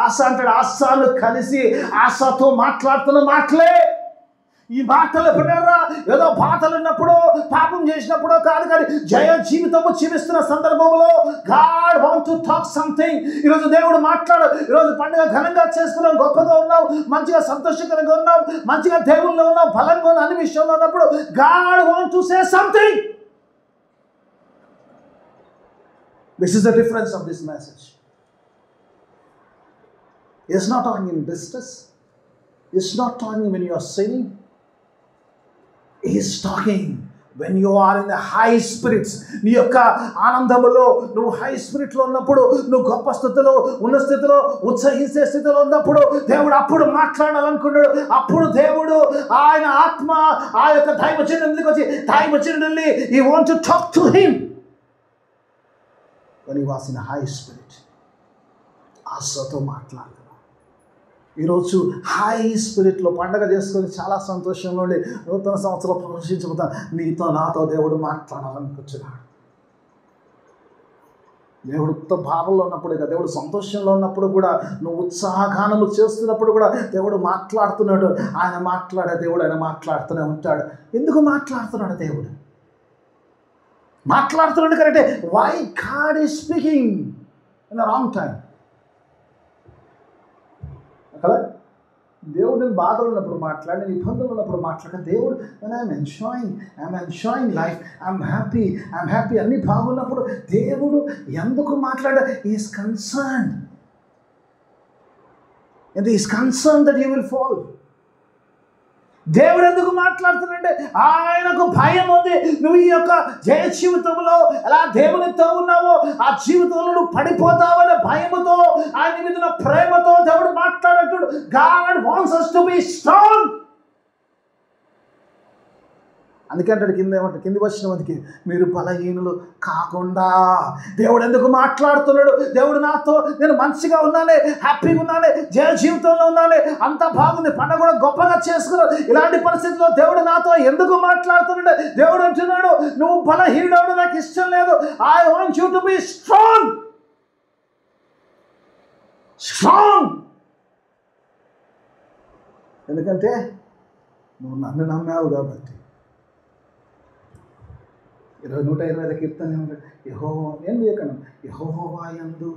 ఆశ అంటాడు. ఆశను కలిసి ఆశతో మాట్లాడుతున్న మాటలే ఈ మాటలు. ఎప్పుడైనా ఏదో బాధలు ఉన్నప్పుడు, పాపం చేసినప్పుడు కాదు, కానీ జయ జీవితము జీవిస్తున్న సందర్భంలో God want to talk something. ఈరోజు దేవుడు మాట్లాడు. ఈరోజు పండుగ ఘనంగా చేసుకున్నాం, గొప్పగా ఉన్నాం, మంచిగా సంతోషకరంగా ఉన్నాం, మంచిగా దేవుల్లో ఉన్నాం, బలంగా ఉన్న అన్ని విషయంలో ఉన్నప్పుడు God want to say something. This is the difference of this message. It's not talking in distress, it's not talking when you are sinning. He is talking when you are in the high spirits. నీ యొక్క ఆనందములో నువ్వు high స్పిరిట్లో ఉన్నప్పుడు, నువ్వు గొప్ప స్థితిలో ఉన్న స్థితిలో, ఉత్సహించే స్థితిలో ఉన్నప్పుడు దేవుడు అప్పుడు మాట్లాడాలనుకున్నాడు. అప్పుడు దేవుడు ఆయన ఆత్మ ఆ యొక్క దైవజనుడికి వచ్చి, దైవజనుడిని he want to talk to him when he was in a high spirit. ఆశతో మాట్లాడు. ఈరోజు హై స్పిరిట్లో పండగ చేసుకొని చాలా సంతోషంలో ఉండి నూతన సంవత్సరం ప్రవేశించబోతాను. నీతో నాతో దేవుడు మాట్లాడాలనుకుంటున్నాడు. దేవుడు బాధల్లో ఉన్నప్పుడు కదా, దేవుడు సంతోషంలో ఉన్నప్పుడు కూడా, నువ్వు ఉత్సాహగానలు చేస్తున్నప్పుడు కూడా దేవుడు మాట్లాడుతున్నాడు. ఆయన మాట్లాడే దేవుడు, ఆయన మాట్లాడుతూనే ఉంటాడు. ఎందుకు మాట్లాడుతున్నాడు దేవుడు? మాట్లాడుతున్నాడు కరెక్టే. Why God is speaking in the wrong time కదా. దేవుడు నేను బాధలు ఉన్నప్పుడు మాట్లాడి, నేను ఇబ్బందులు ఉన్నప్పుడు మాట్లాడ దేవుడు, I'm enjoying life, I'm happy అన్నీ బాగున్నప్పుడు దేవుడు ఎందుకు మాట్లాడ? Is concern that you will fall. దేవుడు ఎందుకు మాట్లాడుతున్నాడంటే ఆయనకు భయం ఉంది. నువ్వు ఈ యొక్క జయ జీవితంలో ఎలా దేవునితో ఉన్నావో ఆ జీవితంలో నువ్వు పడిపోతావనే భయముతో, ఆయన మీద ప్రేమతో దేవుడు మాట్లాడేటప్పుడు God wants us to be strong. అందుకే అంటాడు కింది వచ్చిన వారికి, మీరు బలహీనులు కాకుండా. దేవుడు ఎందుకు మాట్లాడుతున్నాడు? దేవుడు నాతో, నేను మంచిగా ఉన్నానే, హ్యాపీగా ఉన్నానే, జయ జీవితంలో ఉన్నానే, అంత బాగుంది, పండుగ కూడా గొప్పగా చేసుకున్నాడు. ఇలాంటి పరిస్థితుల్లో దేవుడు నాతో ఎందుకు మాట్లాడుతున్నాడు? దేవుడు అంటున్నాడు, నువ్వు బలహీనుడు, నాకు ఇష్టం లేదు. I want you to be strong. ఎందుకంటే నువ్వు నన్ను నమ్మావు కాబట్టి. 125 కీర్తన యెహోవా యందు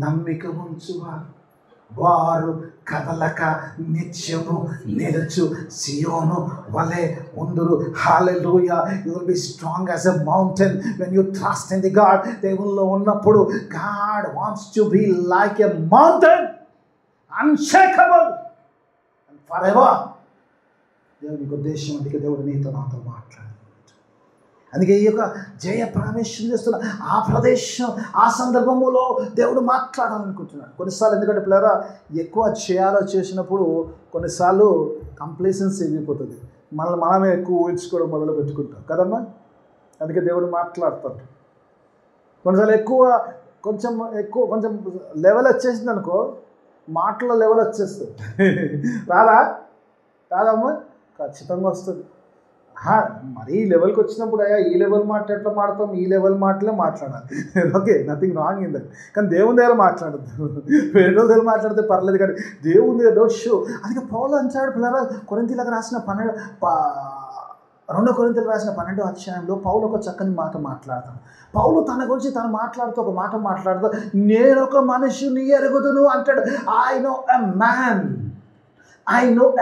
నమ్మిక ఉంచువారు వారు కదలక నిత్యము నిలుచు సియోను వలె ఉందురు. Hallelujah. You will be strong as a mountain when you trust in the God. దేవుల్లో ఉన్నప్పుడు God wants to be like a mountain, unshakable and forever. దేవునికి ఉద్దేశం అందుకే దేవుడు నీతో నాతో మాట్లాడు. అందుకే ఈ యొక్క జయ ప్రవేశం చేస్తున్న ఆ ప్రదేశం, ఆ సందర్భంలో దేవుడు మాట్లాడాలనుకుంటున్నాడు. కొన్నిసార్లు ఎందుకంటే పిల్లరా, ఎక్కువ చేసినప్పుడు కొన్నిసార్లు కంప్లేసెన్సీ అయిపోతుంది. మనమే ఎక్కువ ఊహించుకోవడం మొదలు పెట్టుకుంటాం కదమ్మా. అందుకే దేవుడు మాట్లాడతాడు. కొన్నిసార్లు కొంచెం లెవెల్ వచ్చేసింది అనుకో, మాటల లెవెల్ వచ్చేస్తుంది. రాదమ్మా? ఖచ్చితంగా వస్తుంది. మరీ ఈ లెవెల్కి వచ్చినప్పుడు అయ్యా ఈ లెవెల్ మాట ఎట్లా మాడతాం, ఈ లెవెల్ మాటలే మాట్లాడాలి. Okay, nothing wrong in that. కానీ దేవుని దగ్గర మాట్లాడద్దు. వేరే దగ్గర మాట్లాడితే పర్లేదు, కానీ దేవుని దగ్గర డోంట్ షో. అందుకే పౌలు అంటాడు పిల్లరా, కొరింథీయులకు రాసిన 2 కొరింథీయులకు రాసిన 12వ అధ్యాయంలో పౌలు ఒక చక్కని మాట మాట్లాడతాడు. పౌలు తన గురించి తను మాట్లాడుతూ ఒక మాట మాట్లాడుతూ, నేను ఒక మనిషిని ఎరుగుదును అంటాడు. ఐ నో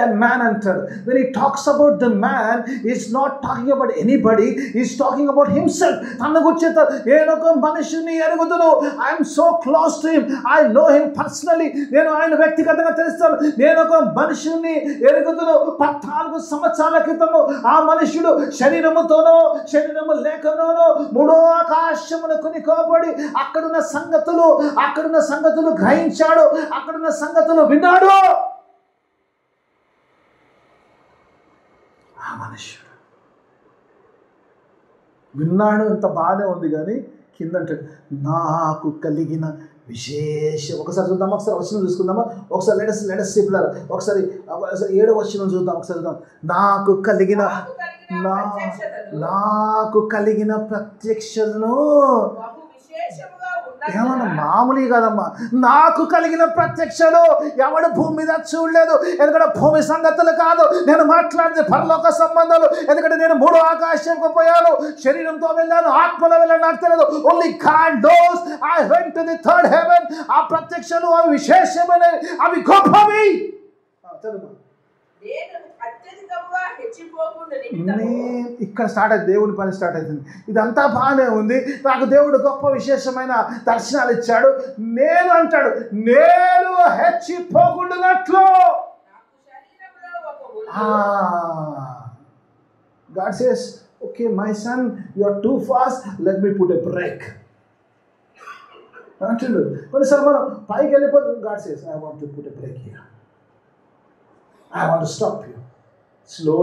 ఎ man అంటాడు. When he talks about the man, he's not talking about anybody, he's talking about himself. తన గురించి నేను ఒక మనిషిని ఎరుగుదును. I am so close to him, I know him personally. నేను ఆయన వ్యక్తిగతంగా తెలుస్తాను. నేను ఒక మనిషిని ఎరుగుదును. 14 సంవత్సరాల క్రితము ఆ మనుషుడు శరీరము లేకనోను 3వ ఆకాశమును కొనికోబడి అక్కడున్న సంగతులు గ్రహించాడు, అక్కడున్న సంగతులు విన్నాడు. ఆ మనుష్యుడు విన్నాడు, అంత బాగానే ఉంది. కానీ కింద అంటే నాకు కలిగిన ఒకసారి చూద్దాం, ఒకసారి వచనం చూసుకుందామా? ఒకసారి లెటస్ సిప్లర్ ఒకసారి 7వ వచనం చూద్దాం. ఒకసారి చూద్దాం. నాకు కలిగిన ప్రత్యక్షతను ఏమన్నా మామూలు కదమ్మా. నాకు కలిగిన ప్రత్యక్షలు ఎవడు భూమి మీద చూడలేదు. ఎందుకంటే భూమి సంగతులు కాదు నేను మాట్లాడితే, పరలోక సంబంధాలు. ఎందుకంటే నేను 3వ ఆకాశంకు పోయాను, శరీరంతో వెళ్ళాను, ఆత్మలో వెళ్ళాను, నాకు తెలియదు. Only God knows. I went to the third heaven. ఆ ప్రత్యక్షలు అవి విశేషమైనవి, అవి గొప్పవి. చదువు. ఇక్కడ స్టార్ట్ అయింది, దేవుడి పని స్టార్ట్ అవుతుంది. ఇదంతా బాగానే ఉంది. నాకు దేవుడు గొప్ప విశేషమైన దర్శనాలు ఇచ్చాడు. నేను హెచ్చిపోకుండానట్లు. God says, okay my son, you are too fast, let me put a break అంటాడు. కొన్నిసార్లు మనం పైకి వెళ్ళిపోతాం. God says, I want to put a break here, I want to stop you. Slow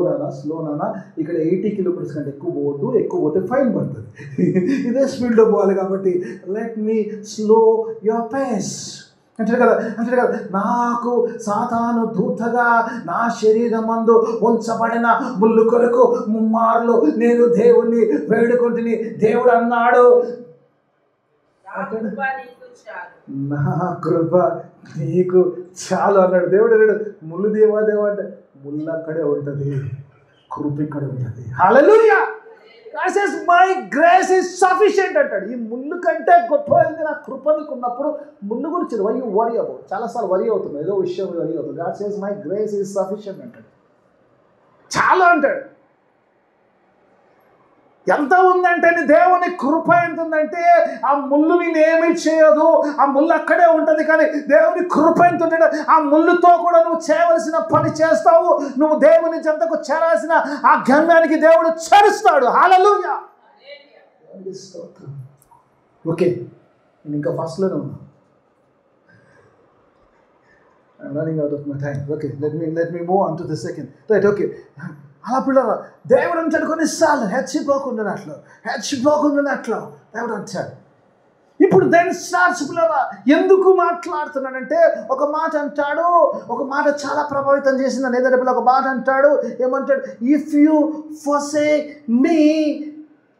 నానా ఇక్కడ 80 కిలోమీటర్స్ కంటే ఎక్కువ పోతే ఫైన్ పడుతుంది. ఇదే స్పీడ్లో పోవాలి కాబట్టి let me slow your pace అంటాడు కదా. నాకు సాతాను దూతగా నా శరీరమందు ఉంచబడిన ముళ్ళు కొరకు 3 మార్లు నేను దేవుణ్ణి వేడుకుంటుని. దేవుడు అన్నాడు, నా కృప నీకు చాలు అన్నాడు. దేవుడు అన్నాడు, ముళ్ళు దేవా అంటే ముళ్ళు అక్కడే ఉంటుంది, కృప ఇక్కడ ఉంటుంది. హల్లెలూయా. God says my grace is sufficient అంటాడు. ఈ ముళ్ళు కంటే గొప్పది నా కృప నీకు ఉన్నప్పుడు ముళ్ళు గురించి వై యూ వరీ అబౌట్. చాలాసార్లు వరీ అవుతుంది, ఏదో విషయం వరీ అవుతుంది. God says my grace is sufficient అంటాడు, చాలా అంటాడు. ఎంత ఉందంటే దేవుని కృప ఎంత ఉందంటే ఆ ముళ్ళు నేను ఏమీ చేయదు, ఆ ముళ్ళు అక్కడే ఉంటుంది. కానీ దేవుని కృప ఎంత ఉంటే ఆ ముళ్ళుతో కూడా నువ్వు చేయవలసిన పని చేస్తావు. నువ్వు దేవుని చెంతకు చేరాల్సిన ఆ గమ్యానికి దేవుడు చేరుస్తాడు. హల్లెలూయా. ఓకే, నేను ఇంకా ఫస్ట్లోనే ఉన్నా. Running out of my time. Okay, let me move on to the second. Right, okay. అలా పిల్లరా దేవుడు అంటాడు కొన్నిసార్లు హెచ్చిపోకుండా దేవుడు అంటాడు. ఇప్పుడు దెన్ స్టార్ట్స్ పిల్లరా ఎందుకు మాట్లాడుతున్నాడంటే ఒక మాట అంటాడు, ఒక మాట చాలా ప్రభావితం చేసిందని. ఏదంటే పిల్ల ఒక మాట అంటాడు, ఏమంటాడు? If you forsake me,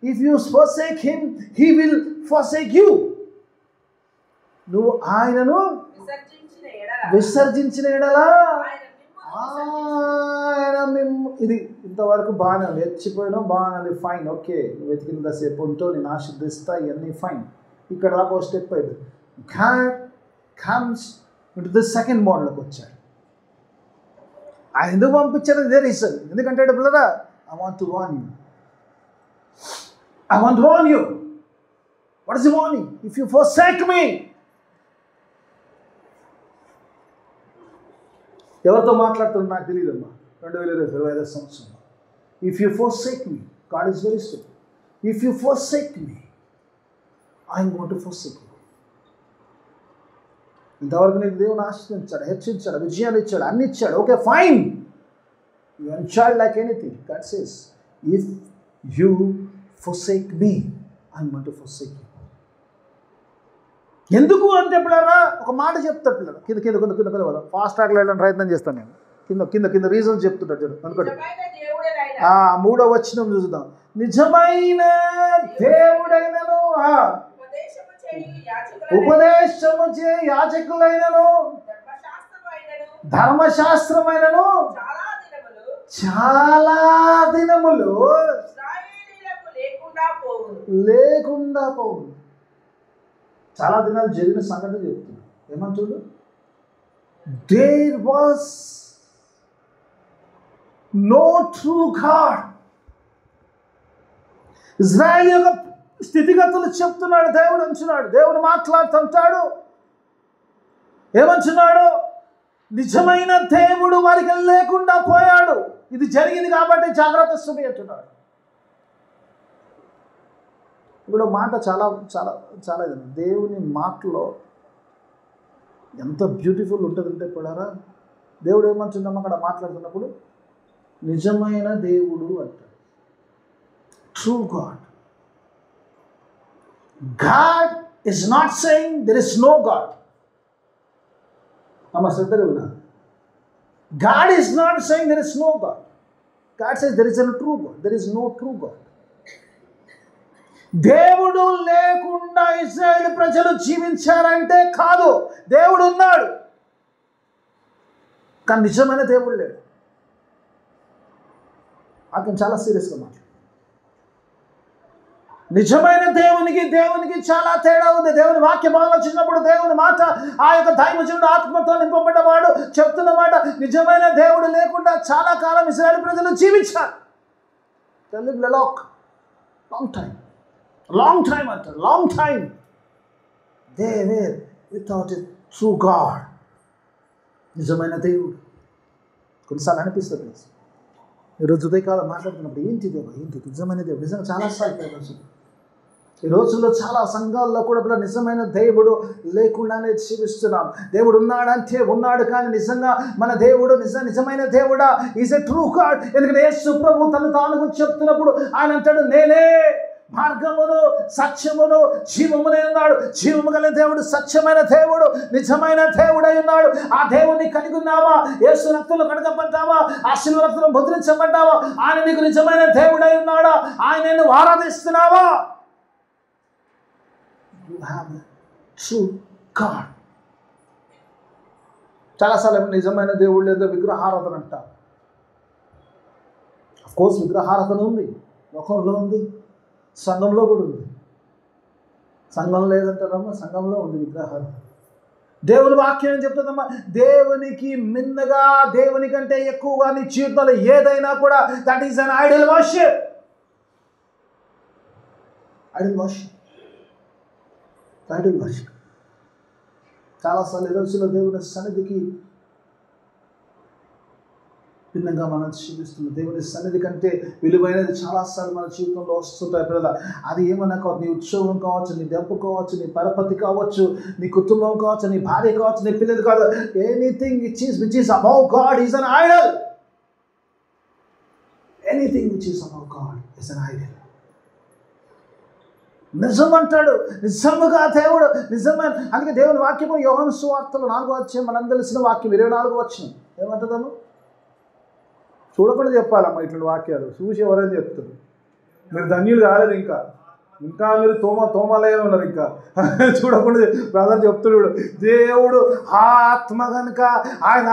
if you forsake him, he will forsake you. నువ్వు ఆయనను విసర్జించిన ఎడలా ఆయన మేము. ఇది ఇంతవరకు బాగానే ఉంది, హెచ్చిపోయినా బాగానే ఉంది, ఫైన్, ఓకే. వెతికినంతసేపు ఉంటూ నేను ఆశీర్దిస్తా, ఇవన్నీ ఫైన్. ఇక్కడ దాకా స్టెప్ అయింది. God comes into the second మోడల్కి వచ్చాడు. ఆయన ఎందుకు పంపించాడు? ఇదే రీజన్. ఎందుకంటే పిల్లరా I want to warn you. What is the warning? If you forsake me. ఎవరితో మాట్లాడుతున్నా నాకు తెలియదమ్మా. 2025 సంవత్సరంలో if you forsake me, God is very strict. If you forsake me, I'm going to forsake you. ఇంతవరకు నీకు దేవుని ఆశీర్వదించాడు, హెచ్చించాడు, విజయాలు ఇచ్చాడు, అన్ని ఇచ్చాడు, okay fine. You enjoy like anything. God says if you forsake me, I'm going to forsake you. ఎందుకు అంటే పిల్లరా ఒక మాట చెప్తాడు పిల్లలు. కింద ఫాస్ట్ ట్రాక్లో వెళ్ళడానికి ప్రయత్నం చేస్తాను నేను. కింద రీజన్ చెప్తుంటాడు చూడు అనుకోండి. 3వ వచనం చూద్దాం. నిజమైన దేవుడైనను, ఉపదేశము చే యాజకులైనను, ధర్మశాస్త్రమైనను చాలా దినములు లేకుండా పోవు. చాలా దినాలు జరిగిన సంగతి చెప్తున్నా. ఏమంటాడు? There was no true God. Israel యొక్క స్థితిగతులు చెప్తున్నాడు దేవుడు. అంటున్నాడు, దేవుడు మాట్లాడుతుంటాడు. ఏమంటున్నాడు? నిజమైన దేవుడు వారికి లేకుండా పోయాడు. ఇది జరిగింది కాబట్టి జాగ్రత్త సుమి అంటున్నాడు. ఇప్పుడు మాట చాలా చాలా చాలా ఇది. దేవుని మాటలో ఎంత బ్యూటిఫుల్ ఉంటుందంటే పిల్లరా, దేవుడు ఏమంటున్నాం అక్కడ మాట్లాడుతున్నప్పుడు? నిజమైన దేవుడు అంటాడు. True God. God is not saying there is no God. అమ్మ శ్రద్ధగా విన్నారు. God is not saying there is no God. God says there is a true God. There is no true God. దేవుడు లేకుండా ఇశ్రాయేలు ప్రజలు జీవించారంటే కాదు, దేవుడు ఉన్నాడు కానీ నిజమైన దేవుడు లేడు. అతను చాలా సీరియస్గా మాట్లాడు. నిజమైన దేవునికి చాలా తేడా ఉంది. దేవుని వాక్య భాగంలో వచ్చినప్పుడు దేవుని మాట, ఆ యొక్క దైవజనుడు ఆత్మతో నింపబడ్డవాడు చెప్తున్న మాట, నిజమైన దేవుడు లేకుండా చాలా కాలం ఇశ్రాయేలు ప్రజలు జీవించారు. Long time after long time they were without a true God. నిజమైన దేవుడు. కొన్నిసార్లు అనిపిస్తుంది ఈరోజు ఉదయకాలం మాట్లాడుతున్నప్పుడు ఏంటి నిజమైన దేవుడు. నిజంగా చాలాసార్లు ఈ రోజుల్లో చాలా సంఘాల్లో కూడా నిజమైన దేవుడు లేకుండానే జీవిస్తున్నాం. దేవుడు ఉన్నాడంటే ఉన్నాడు, కానీ నిజంగా మన దేవుడు నిజమైన దేవుడా? Is a true God. ఎందుకంటే యేసు ప్రభు తను తాను చెప్తున్నప్పుడు ఆయన అంటాడు, నేనే మార్గమును సత్యమును జీవమునే ఉన్నాడు. జీవము గల దేవుడు, సత్యమైన దేవుడు, నిజమైన దేవుడై ఉన్నాడు. ఆ దేవుని కలిగి ఉన్నావా? యేసు రక్తంలో కడగబడ్డావా? ఆ శిలువ రక్తంలో ముద్రించబడ్డావా? ఆయన నీకు నిజమైన దేవుడై ఉన్నాడా? ఆయన నువ్వు ఆరాధిస్తున్నావా? You have a true God. చాలాసార్లు నిజమైన దేవుడు లేదా విగ్రహారాధన అంటారు. అఫ్కోర్స్ విగ్రహారాధన ఉంది, లోకంలో ఉంది, సంఘంలో కూడా ఉంది. సంఘం లేదంటారమ్మా, సంఘంలో ఉంది విగ్రహారాధన. దేవుని వాక్యం ఏం చెప్తుందమ్మా? దేవునికి మిన్నగా, దేవుని కంటే ఎక్కువగా నీ జీవితంలో ఏదైనా కూడా that is an idol worship. Idol worship, Idol worship. చాలాసార్లు ఈ రోజుల్లో దేవుని సన్నిధికి భిన్నంగా మనం జీవిస్తున్నాం. దేవుని సన్నిధి కంటే విలువైనది చాలాసార్లు మన జీవితంలో వస్తుంటాయి పిల్లల. అది ఏమన్నా కావచ్చు, నీ ఉద్యోగం కావచ్చు, నీ డబ్బు కావచ్చు, నీ పరపతి కావచ్చు, నీ కుటుంబం కావచ్చు, నీ భార్య కావచ్చు, నీ పిల్లలు కాదు. Anything which is above God is an idol. Anything which is above God is an idol. నిజం అంటాడు, నిజముగా దేవుడు నిజమైన. అందుకే దేవుని వాక్యము యోహాను సువార్తలో 4వ అధ్యాయం మనందరూ తెలిసిన వాక్యం 24వ వచనం ఏమంటుందమ్మా? చూడకుండా చెప్పాలమ్మా ఇట్లాంటి వాక్యాలు. చూసి ఎవరైనా చెప్తారు. మీరు ధన్యులు కాలేదు, ఇంకా మీరు తోమలే ఉన్నారు. ఇంకా చూడకుండా బ్రదర్ చెప్తున్నాడు, దేవుడు ఆత్మ కనుక ఆయన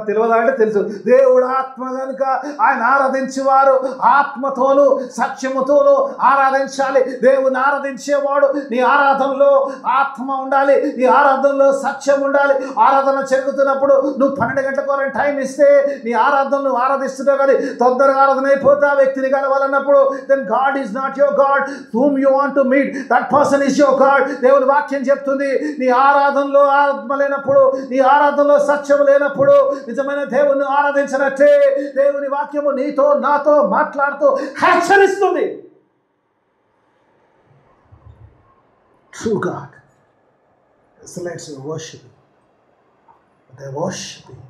తెలియదా అంటే తెలుసు. దేవుడు ఆత్మ కనుక ఆయన ఆరాధించేవారు ఆత్మతోనూ సత్యముతోనూ ఆరాధించాలి. దేవుని ఆరాధించేవాడు నీ ఆరాధనలో ఆత్మ ఉండాలి, నీ ఆరాధనలో సత్యం ఉండాలి. ఆరాధన జరుగుతున్నప్పుడు నువ్వు 12 గంటల వరకు టైం ఇస్తే నీ ఆరాధనను ఆరాధిస్తున్నావు. కానీ తొందరగా ఆరాధన అయిపోతే ఆ వ్యక్తిని కలవాలన్నప్పుడు then God is not your God whom you want to meet, that person is your God. దేవుని వాక్యం చెప్తుంది, నీ ఆరాధనలో ఆత్మ లేనప్పుడు, నీ ఆరాధనలో సత్యం లేనప్పుడు నిజమైన దేవుని ఆరాధించినట్టే దేవుని వాక్యము నీతో నాతో మాట్లాడుతూ హెచ్చరిస్తుంది. True God selects your worship. They worshiping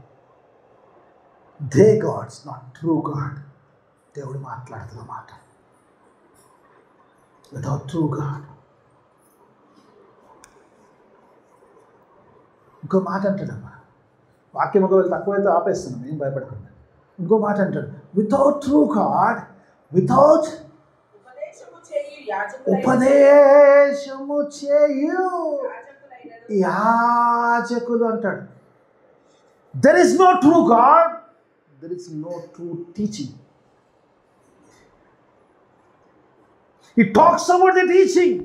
their gods, not true God. దేవుడు మాట్లాడుతున్న మాట. Without true God. ఇంకో మాట అంటాడమ్మా, వాక్యం ఒకవేళ తక్కువైతే ఆపేస్తున్నాం, ఏం భయపడకుండా. ఇంకో మాట అంటాడు, వితౌట్ ట్రూ గాడ్, వితౌట్ ఉపదేశము చేయు యాజకులు అంటాడు. There is no true God, there is no true teaching. He talks about the teaching.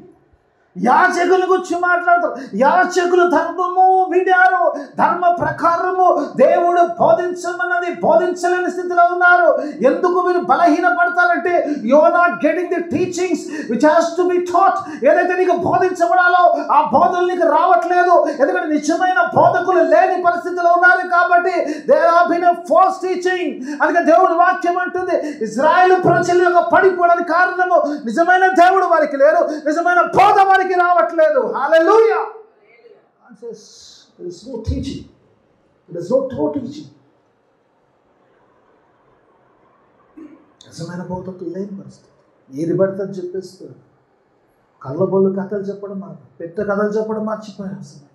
యాజకుల గురించి మాట్లాడతారు. యాజకులు ధర్మము విడారు, ధర్మ ప్రకారము దేవుడు బోధించమన్నది బోధించలేని స్థితిలో ఉన్నారు. ఎందుకు మీరు బలహీన పడతారంటే you are not getting the teachings which has to be taught. ఏదైతే నీకు బోధించబడాలో ఆ బోధనలు నీకు రావట్లేదు. ఎందుకంటే నిజమైన బోధకులు లేని పరిస్థితిలో ఉన్నారు కాబట్టి there have been a false teaching. అందుకే దేవుని వాక్యం అంటుంది, ఇశ్రాయేలు ప్రజల యొక్క పడిపోవడానికి కారణము నిజమైన దేవుడు వారికి లేరు, నిజమైన బోధ వారికి రావట్లేదు. హల్లెలూయా. There is no teaching. There is no true teaching. నిజమైన బోధకులు లేని పరిస్థితి. ఏది పడితే చెప్పేస్తారు. కళ్ళబొల్లు కథలు చెప్పడం, పెద్ద కథలు చెప్పడం మర్చిపోయారు.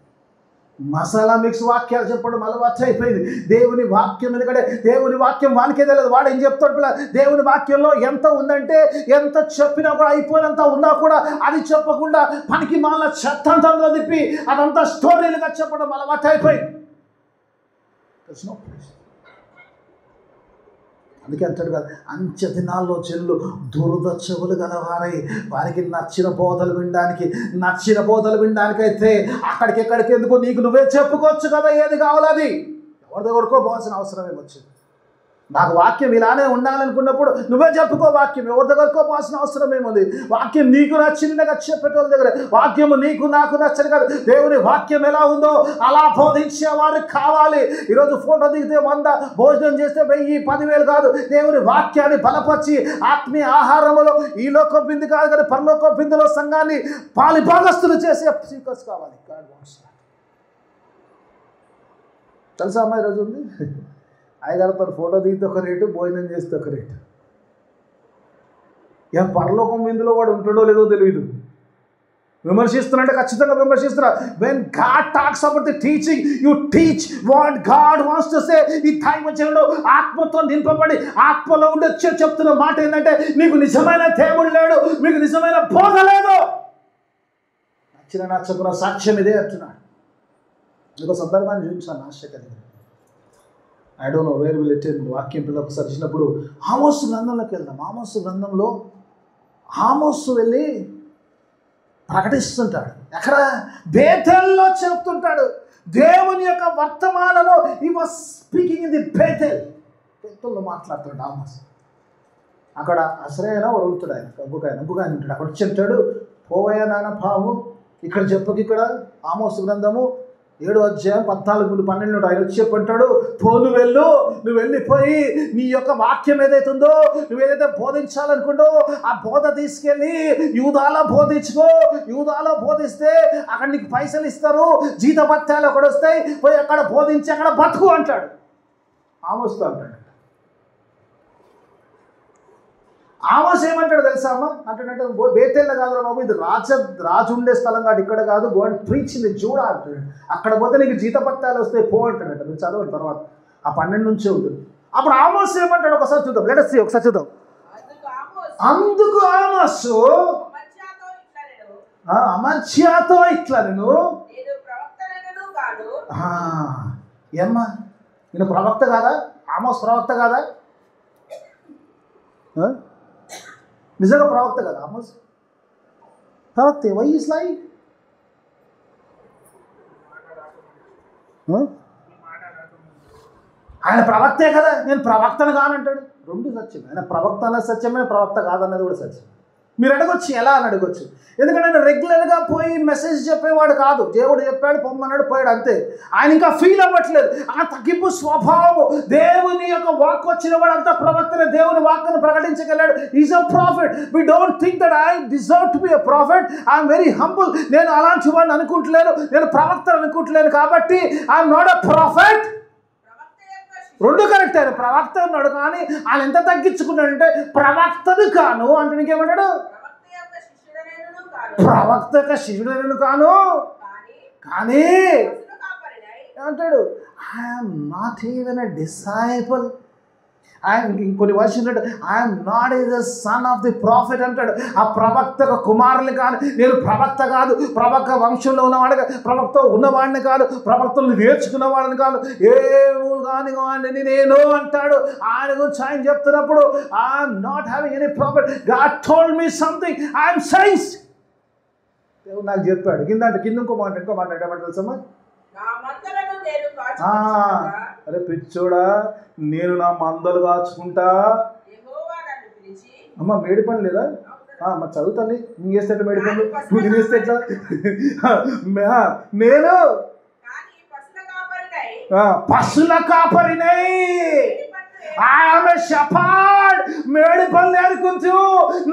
మసాలా మిక్స్ వాక్యాలు చెప్పడం అలవాటు అయిపోయింది. దేవుని వాక్యం ఎందుకంటే దేవుని వాక్యం వానికే తెలియదు. వాడు ఏం చెప్తాడు పిల్ల, దేవుని వాక్యంలో ఎంత ఉందంటే ఎంత చెప్పినా కూడా అయిపోయినంత ఉన్నా కూడా అది చెప్పకుండా పనికి మాల చెత్తంతంలో తిప్పి అదంతా స్టోరీలుగా చెప్పడం అలవాటు అయిపోయింది. అందుకే అంటాడు కదా, అంచె దినాల్లో జనులు దురద చెవులు గలవారై వారికి నచ్చిన బోధలు వినడానికైతే అక్కడికి ఎందుకు, నీకు నువ్వే చెప్పుకోవచ్చు కదా ఏది కావాలో అది. ఎవరి దగ్గరకో పోవాల్సిన అవసరం ఏమొచ్చింది? నాకు వాక్యం ఇలానే ఉండాలనుకున్నప్పుడు నువ్వే చెప్పుకో. వాక్యం ఎవరి దగ్గరకో పోవాల్సిన అవసరం ఏముంది? వాక్యం నీకు నచ్చిందిగా చెప్పేటోళ్ళ దగ్గర. వాక్యము నీకు నాకు నచ్చని కాదు. దేవుని వాక్యం ఎలా ఉందో అలా బోధించేవారు కావాలి. ఈరోజు ఫోటో దిగితే 100, భోజనం చేస్తే 1000, 10,000 కాదు. దేవుని వాక్యాన్ని బలపరిచి ఆత్మీయ ఆహారములో ఈ లోకం బిందు కాదు కానీ పరలోకం బిందులో సంఘాన్ని పాలిభాగస్తులు చేసే స్పీకర్స్ కావాలి. తెలుసా అమ్మాయి ఈరోజు ఉంది అయ్యగారితో ఫోటో దిగితే ఒక రేటు, భోజనం చేస్తే ఒక రేటు. ఇక పరలోకం ఇందులో వాడు ఉంటాడో లేదో తెలియదు. విమర్శిస్తున్నట్టే ఖచ్చితంగా విమర్శిస్తున్నా. When God talks about the teaching, you teach what God wants to say. ఈ టైం వచ్చినప్పుడు ఆత్మతో నింపబడి ఆత్మలో ఉండి చెప్తున్న మాట ఏంటంటే, మీకు నిజమైన దేవుడు లేడు, మీకు నిజమైన బోధ లేదు. నచ్చిన నచ్చకున్న సాక్ష్యం ఇదే అంటున్నాడు. ఒక సందర్భాన్ని చూపించాను ఆశ్చర్యంగా. I don't know where will it end. వాక్యం పిల్లలకు సరిచినప్పుడు ఆమోసు గ్రంథంలోకి వెళ్దాం. ఆమోసు గ్రంథంలో ఆమోసు వెళ్ళి ప్రకటిస్తుంటాడు. ఎక్కడ? బేతేల్లో చెప్తుంటాడు. దేవుని యొక్క వర్తమానము he was speaking in the Bethel. బేతేల్లో మాట్లాడుతాడు ఆమోసు. అక్కడ అసరైనా వరుగుతాడు ఆయన, ఇంకొక ఆయన ఉంటాడు. అక్కడ వచ్చి అంటాడు, పోవయ్యా నాన్న పాము, ఇక్కడ చెప్పకి. ఇక్కడ ఆమోసు గ్రంథము 7వ అధ్యాయం 14-12 ఆయన వచ్చి చెప్పంటాడు, నువ్వు వెళ్ళిపోయి నీ యొక్క వాక్యం ఏదైతే ఉందో, నువ్వు ఏదైతే బోధించాలనుకుంటో ఆ బోధ తీసుకెళ్ళి యూదాలో బోధించుకో. యూదాలో బోధిస్తే అక్కడ నీకు పైసలు ఇస్తారు, జీతభత్యాలు అక్కడ వస్తాయి, పోయి అక్కడ బోధించి అక్కడ బతుకు అంటాడు. ఆమోస్తో అంటాడు. ఆమోస్ ఏమంటాడు తెలుసా అమ్మ? అంటే బేతేల్లో కాదు బాబు, ఇది రాజు ఉండే స్థలం కాదు, ఇక్కడ కాదు, go and preach in the JUDA అంటాడు. అక్కడ పోతే నీకు జీతపత్యాలు వస్తాయి, పో అంటాడట. మీరు చదవండి తర్వాత, ఆ 12 నుంచే ఉంటుంది. అప్పుడు ఆమోస్ ఏమంటాడు ఒకసారి చూద్దాం. లెట్ us see, ఒకసారి చూద్దాం. అందుకు ఆమోసు అమధ్యాతో ఇట్లా నేను ఏమ్మా, నేను ప్రవక్త కాదా? ఆమోస్ ప్రవక్త కాదా? నిజంగా ప్రవక్త కదా ఆమోస్? ప్రవక్తే. Why is like? ఆయన ప్రవక్తే కదా, నేను ప్రవక్తను కానంటాడు. రెండు సత్యం. ఆయన ప్రవక్త అన్నది సత్యమే, ప్రవక్త కాదన్నది కూడా సత్యం. మీరు అడగొచ్చు, ఎలా అని అడగొచ్చు. ఎందుకంటే ఆయన రెగ్యులర్గా పోయి మెసేజ్ చెప్పేవాడు కాదు. దేవుడు చెప్పాడు, పొమ్మన్నాడు, పోయాడు, అంతే. ఆయన ఇంకా ఫీల్ అవ్వట్లేదు. ఆ తగ్గింపు స్వభావం. దేవుని యొక్క వాక్ వచ్చిన వాడు అంతా ప్రవక్తనే. దేవుని వాక్ను ప్రకటించగలడు. Is a prophet. We don't think that I deserve to be a prophet. I'm very humble. నేను అలాంటి వాడిని అనుకుంటలేను, నేను ప్రవక్తను అనుకుంటలేను, కాబట్టి ఐఎమ్ నాట్ అ ప్రాఫిట్. రెండు కరెక్ట్. ఆయన ప్రవక్త ఉన్నాడు, కానీ ఆయన ఎంత తగ్గించుకున్నాడంటే ప్రవక్తను కాను అంటే నీకేమంటాడు? ప్రవక్త యొక్క శిష్యుడను కాను, కానీ ఏమంటాడు? I'm not even a disciple. ఇంకొన్ని వర్షన్లు I'm not is the son of the prophet అంటాడు. ఆ ప్రవక్త కుమారుని కాదు, నేను ప్రవక్త కాదు, ప్రవక్త వంశంలో ఉన్నవాడు కాదు, ప్రవక్త ఉన్నవాడిని కాదు, ప్రవక్తలు నేర్చుకున్నవాడిని కాదు, ఏమో కాని నేను అంటాడు. ఆయన గురించి ఆయన చెప్తున్నప్పుడు I'm not having any profit. God told me something, I'm science. దేవుడు నాకు చెప్పాడు. కింద ఇంకో మాట ఏమంటారు తెలుసమ్మా? అరే పిచ్చోడా, నేను నా మందలు కాచుకుంటా. అమ్మ మేడి పని లేదా? మరి చదువుతాను. ఇంకేస్తే మేడి పనులు నువ్వు తినేస్తే ఎట్లా? నేను పశుల కాపరినై, ఆమె షపాడ్ మేడి పనులు ఏరుకుంటూ,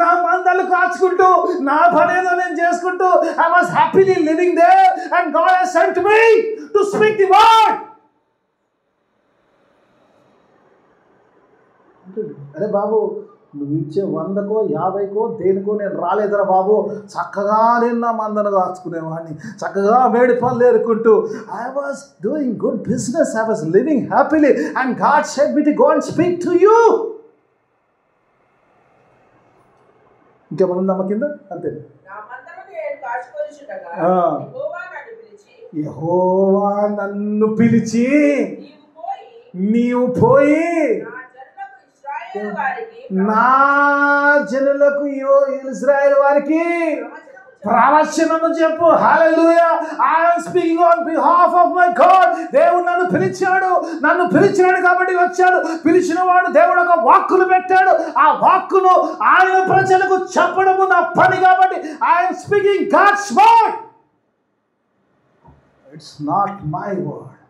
నా మందలు కాచుకుంటూ, నా పని ఏదో నేను చేసుకుంటూ, I was happily living there and God has sent me to speak the word. అరే బాబు, నువ్వు ఇచ్చే 100కో 50కో దేనికో నేను రాలేదురా బాబు. చక్కగా నేను నా మందను కాచుకునేవాడిని, చక్కగా మేడి పనులు ఏరుకుంటూ, I was doing good business, I was living happily and God said me to go and speak to you. ఇంకేమైనా ఉందమ్మ కింద? అంతే. యెహోవా నన్ను పిలిచి నీవు పోయి నా జనులకు ఇశ్రాయేలు వారికి ప్రవచనము చెప్పు. Hallelujah. I am speaking on behalf of my God. దేవుడు నన్ను పిలిచాడు కాబట్టి వచ్చాడు. పిలిచిన వాడు దేవుడు ఒక వాక్కును పెట్టాడు. ఆ వాక్కును ఆయన ప్రజలకు చెప్పడము నా పని కాబట్టి I am speaking God's word. It's not my word,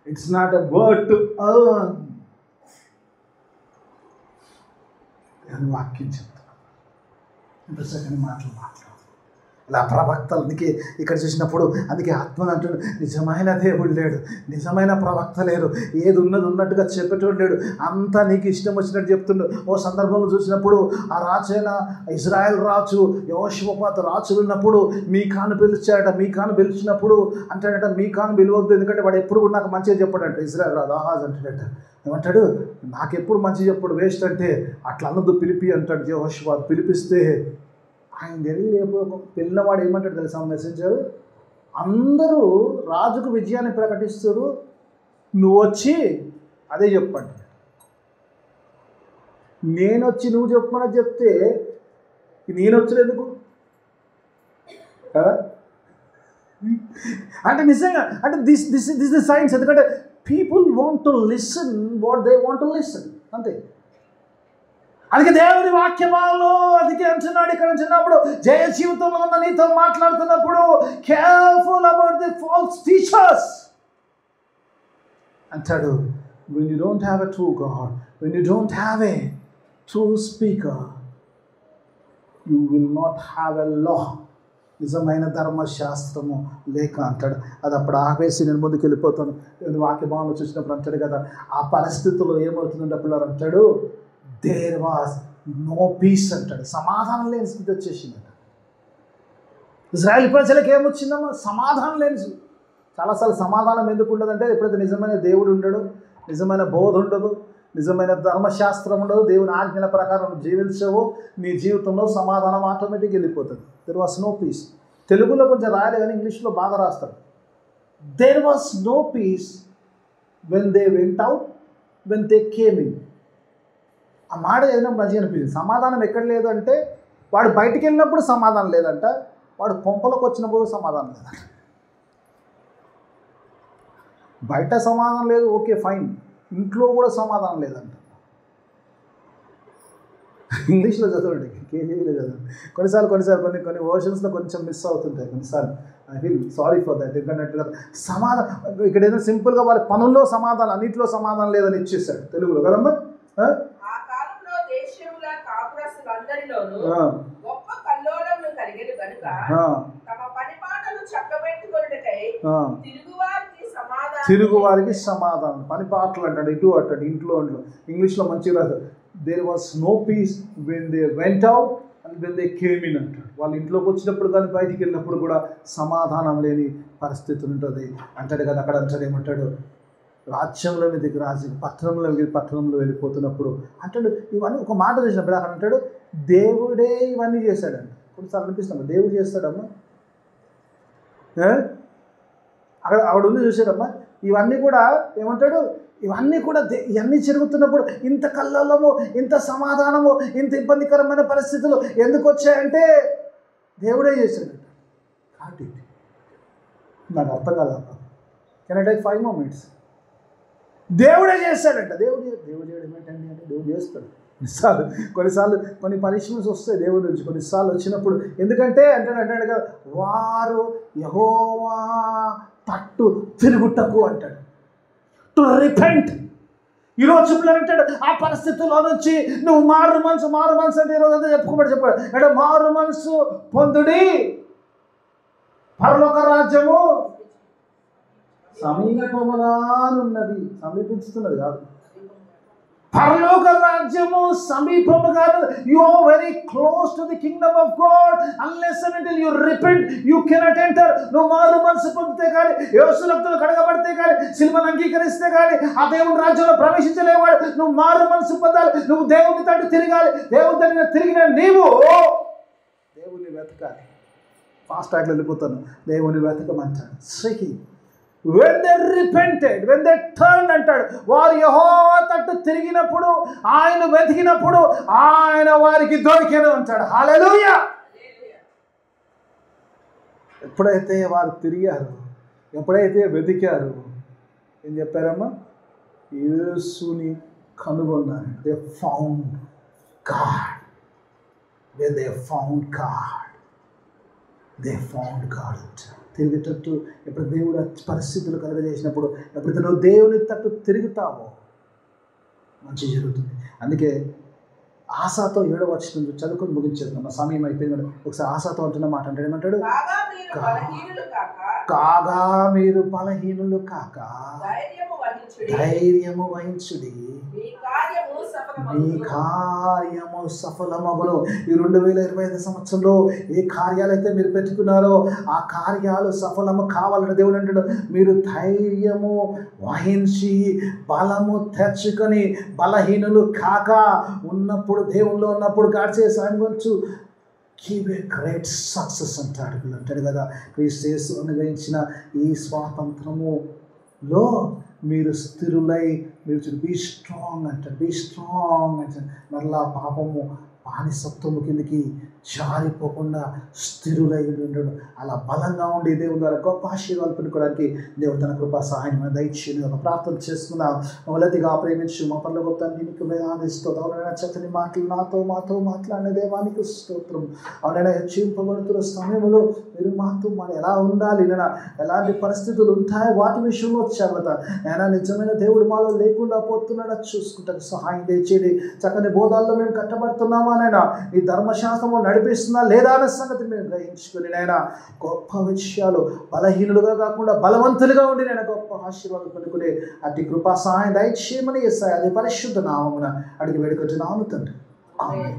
it's not a word to earn. నేను వాక్యం చెప్తాను, ఎంత చక్కని మాటలు మాట్లాడు. ఇలా ప్రవక్తలు అందుకే ఇక్కడ చూసినప్పుడు అందుకే ఆత్మను అంటాడు, నిజమైన దేవుడు లేడు, నిజమైన ప్రవక్త లేరు, ఏది ఉన్నది ఉన్నట్టుగా చెప్పేటోడు లేడు, అంతా నీకు ఇష్టం వచ్చినట్టు చెప్తుండు. ఓ సందర్భంలో చూసినప్పుడు ఆ రాజైన ఇజ్రాయెల్ రాజు యెహోషాపాతు రాజులు ఉన్నప్పుడు మీకాను పిలిచాడట. మీకాను పిలిచినప్పుడు అంటాడట, మీకాను పిలవద్దు, ఎందుకంటే వాడు ఎప్పుడు కూడా నాకు మంచిగా చెప్పాడంట. ఇజ్రాయెల్ రాజు ఆహాజ్ అంటాడట. ఏమంటాడు, నాకెప్పుడు మంచి చెప్పాడు, వేస్ట్ అంటే అట్లా అన్నది పిలిపి అంటాడు. యెహోషాపాతు పిలిపిస్తే ఆయన వెళ్ళి ఒక పిల్లవాడు ఏమంటాడు తెలుసా మెసెంజర్, అందరూ రాజుకు విజయాన్ని ప్రకటిస్తారు, నువ్వు వచ్చి అదే చెప్పండి. నేను వచ్చి నువ్వు చెప్పమని చెప్తే నేను వచ్చలేదు ఎందుకు కదా? అంటే నిజంగా అంటే దిస్ సైన్స్. ఎందుకంటే people want to listen what they want to listen, అంతే. అందుకే దేవుని వాక్యమాలలో అందుకే అంటున్నాడు ఇక్కడ అంటున్నప్పుడు, జయ జీవితంలో ఉన్న నీతో మాట్లాడుతున్నప్పుడు careful about the false teachers అంటాడు. when you don't have a true God, when you don't have a true speaker, you will not have a law, నిజమైన ధర్మశాస్త్రము లేక అంటాడు. అది అప్పుడు ఆపేసి నేను ముందుకు వెళ్ళిపోతాను. నేను వాక్యభావంలో చూసినప్పుడు అంటాడు కదా, ఆ పరిస్థితుల్లో ఏమవుతుందంటే అప్పుడు అంటాడు, దేర్ వాజ్ నో పీస్ అంటాడు. సమాధానం లేని స్థితి వచ్చేసిందట. ఇజ్రాయెల్ ప్రజలకు ఏమొచ్చిందమ్మా? సమాధానం లేని. చాలాసార్లు సమాధానం ఎందుకు ఉండదంటే, ఎప్పుడైతే నిజమైన దేవుడు ఉండడు, నిజమైన బోధ ఉండదు, నిజమైన ధర్మశాస్త్రం ఉండదు, దేవుని ఆజ్ఞల ప్రకారం జీవించవు, నీ జీవితంలో సమాధానం ఆటోమేటిక్గా వెళ్ళిపోతుంది. There was no peace. తెలుగులో కొంచెం రాయలే కానీ ఇంగ్లీష్లో బాగా రాస్తాడు. There was no peace when they went out, when they came in. ఆ మాట ఏదైనా మంచిగా అనిపించింది. సమాధానం ఎక్కడ లేదు అంటే, వాడు బయటికి వెళ్ళినప్పుడు సమాధానం లేదంట, వాడు కొంపలోకి వచ్చినప్పుడు సమాధానం లేదంట. బయట సమాధానం లేదు, ఓకే ఫైన్, ఇంట్లో కూడా సమాధానం లేదంట. ఇంగ్లీష్లో చదవండి, కేజీలో చదవండి. కొన్నిసార్లు కొన్ని వర్షన్స్లో కొంచెం మిస్ అవుతుంటాయి కొన్నిసార్లు. I feel sorry for that. ఎందుకంటే సమాధానం ఇక్కడ ఏదో సింపుల్గా వాళ్ళ పనుల్లో సమాధానం, అన్నింటిలో సమాధానం లేదని ఇచ్చేసాడు తెలుగులో కదమ్మా. తిరుగు వారికి సమాధానం, పని పాటలు అంటాడు, ఇటు అంటాడు, ఇంట్లో అంటాడు. ఇంగ్లీష్లో మంచిగా రాదు. There was no peace when they went out and when they came in అంటాడు. వాళ్ళు ఇంట్లోకి వచ్చినప్పుడు కానీ బయటికి వెళ్ళినప్పుడు కూడా సమాధానం లేని పరిస్థితి ఉంటుంది అంటాడు కదా. అక్కడ అంటాడు ఏమంటాడు, రాజ్యంలో మీదకి రాజు, పట్టణంలో వెళ్ళిపోతున్నప్పుడు అంటాడు. ఇవన్నీ ఒక మాట చూసినప్పుడు అక్కడ అంటాడు, దేవుడే ఇవన్నీ చేశాడంట. కొన్నిసార్లు అనిపిస్తాం దేవుడు చేస్తాడమ్మా. అక్కడ ఆవిడ ఉంది చూసాడమ్మా. ఇవన్నీ కూడా ఏమంటాడు, ఇవన్నీ కూడా ఇవన్నీ జరుగుతున్నప్పుడు ఇంత కల్లోలము, ఇంత సమాధానము, ఇంత ఇబ్బందికరమైన పరిస్థితులు ఎందుకు వచ్చాయంటే దేవుడే చేశాడంట. కాబట్టి నాకు అర్థం కాదమ్మా. Can I take 5 more minutes? దేవుడే చేస్తాడంట. దేవుడు చేయడం ఏంటండి అంటే దేవుడు చేస్తాడు. కొన్నిసార్లు కొన్ని పనిష్మెంట్స్ వస్తాయి దేవుడి నుంచి. కొన్నిసార్లు వచ్చినప్పుడు ఎందుకంటే అంటాడు కదా, వారు యెహోవా తట్టు తిరుగుటకు అంటాడు, టు రిపెంట్. ఈరోజు అంటాడు ఆ పరిస్థితుల్లో నుంచి నువ్వు మారు మనసు అంటే ఈరోజు అంతా చెప్పాడు అంటే మారు మనసు పొందుడి, పరలోక రాజ్యము సమీపముగానున్నది. సమీపించుతున్నది కాదు, పరలోక రాజ్యము సమీపముగా. You are very close to the kingdom of God. Unless and until you repent you cannot enter. నువ్వు మారు మనసు పొందితే కానీ, యేసు రక్తంలో కడగబడితే కానీ, సిలువను అంగీకరిస్తే కానీ ఆ దేవుని రాజ్యంలో ప్రవేశించలేవాడు. నువ్వు మారు మనసు పొందాలి, నువ్వు దేవుని తట్టు తిరగాలి. దేవుని తట్టు తిరిగిన నీవు దేవుని వెతకాలి. ఫాస్ట్ ట్రాక్లో వెళ్ళిపోతాను. దేవుని వెతకమంటాడు. శ్రీకి when they repented, when they turned అంటాడు, వారు యెహోవా తట్టు తిరిగినప్పుడు, ఆయన వెతికినప్పుడు ఆయన వారికి దొరికెను అంటాడు. హల్లెలూయా. ఎప్పుడైతే వారు తిరిగారు, ఎప్పుడైతే వెతికారు, ఏం చెప్పారమ్మా? యేసుని కనుగొన్నారు. they found God. when they found God, they found God. తిరిగేటట్టు ఎప్పుడు దేవుడు పరిస్థితులు కలుగజేసినప్పుడు, ఎప్పుడైతే నువ్వు దేవుని తట్టు తిరుగుతావో మంచి జరుగుతుంది. అందుకే ఆశాతో 7వ వచనం చదువుకొని ముగించేద్దాం, మా సమయం అయిపోయింది. ఒకసారి ఆశాతో అంటున్న మాట అంటే ఏమంటాడు, కాగా మీరు బలహీనులు కాక ధైర్యము వహించుడి, మీ కార్యము సఫలమగును. ఈ 2025 సంవత్సరంలో ఏ కార్యాలైతే మీరు పెట్టుకున్నారో ఆ కార్యాలు సఫలము కావాలని దేవుడు అంటాడు. మీరు ధైర్యము వహించి బలము తెచ్చుకొని బలహీనులు కాక ఉన్నప్పుడు, దేవుల్లో ఉన్నప్పుడు God says I am going to give a great success అంటాడు కదా. క్రీస్తు యేసు అనుగ్రహించిన ఈ స్వాతంత్రములో మీరు స్థిరులై మీరు బీ స్ట్రాంగ్ అంటారు. బీ స్ట్రాంగ్ అంటారు. మరలా పాపము బానిసత్వము కిందికి జారిపోకుండా స్థిరులై ఉండడు. అలా బలంగా ఉండి దేవుని ద్వారా గొప్ప ఆశీర్వాదాలు పొందుకోవడానికి దేవుడు తన కృపా సహాయం దయచేయని ఒక ప్రార్థన చేసుకుందాం. మొదటిగా ప్రేమించు మా పనుల తండ్రి నీకు వేదాదిస్తూ అవునైనా చక్కని మాటలు మాతో మాట్లాడిన దేవానికి స్తోత్రం. అవునైనా హెచ్చింపబడుతున్న సమయంలో మీరు మాతో ఎలా ఉండాలి, నేను ఎలాంటి పరిస్థితులు ఉంటాయో వాటి విషయంలో జాగ్రత్త. నేను నిజమైన దేవుడు మాలో లేకుండా పోతున్నాడా చూసుకుంటాను సహాయం తెచ్చేది. చక్కని బోధాల్లో మేము కట్టబడుతున్నామా నైనా, ఈ ధర్మశాస్త్రము నడిపిస్తున్నా లేదా అనే సంగతి మేము గ్రహించుకుని నైనా గొప్ప విషయాలు బలహీనులుగా కాకుండా బలవంతులుగా ఉండి నేను గొప్ప ఆశీర్వాదం పొందుకునే అట్టి కృపా సహాయం దయచేయమని యేసయ్య అది పరిశుద్ధ నామమున అడిగి వేడుకొచ్చున్నాను తండ్రి. ఆమేన్.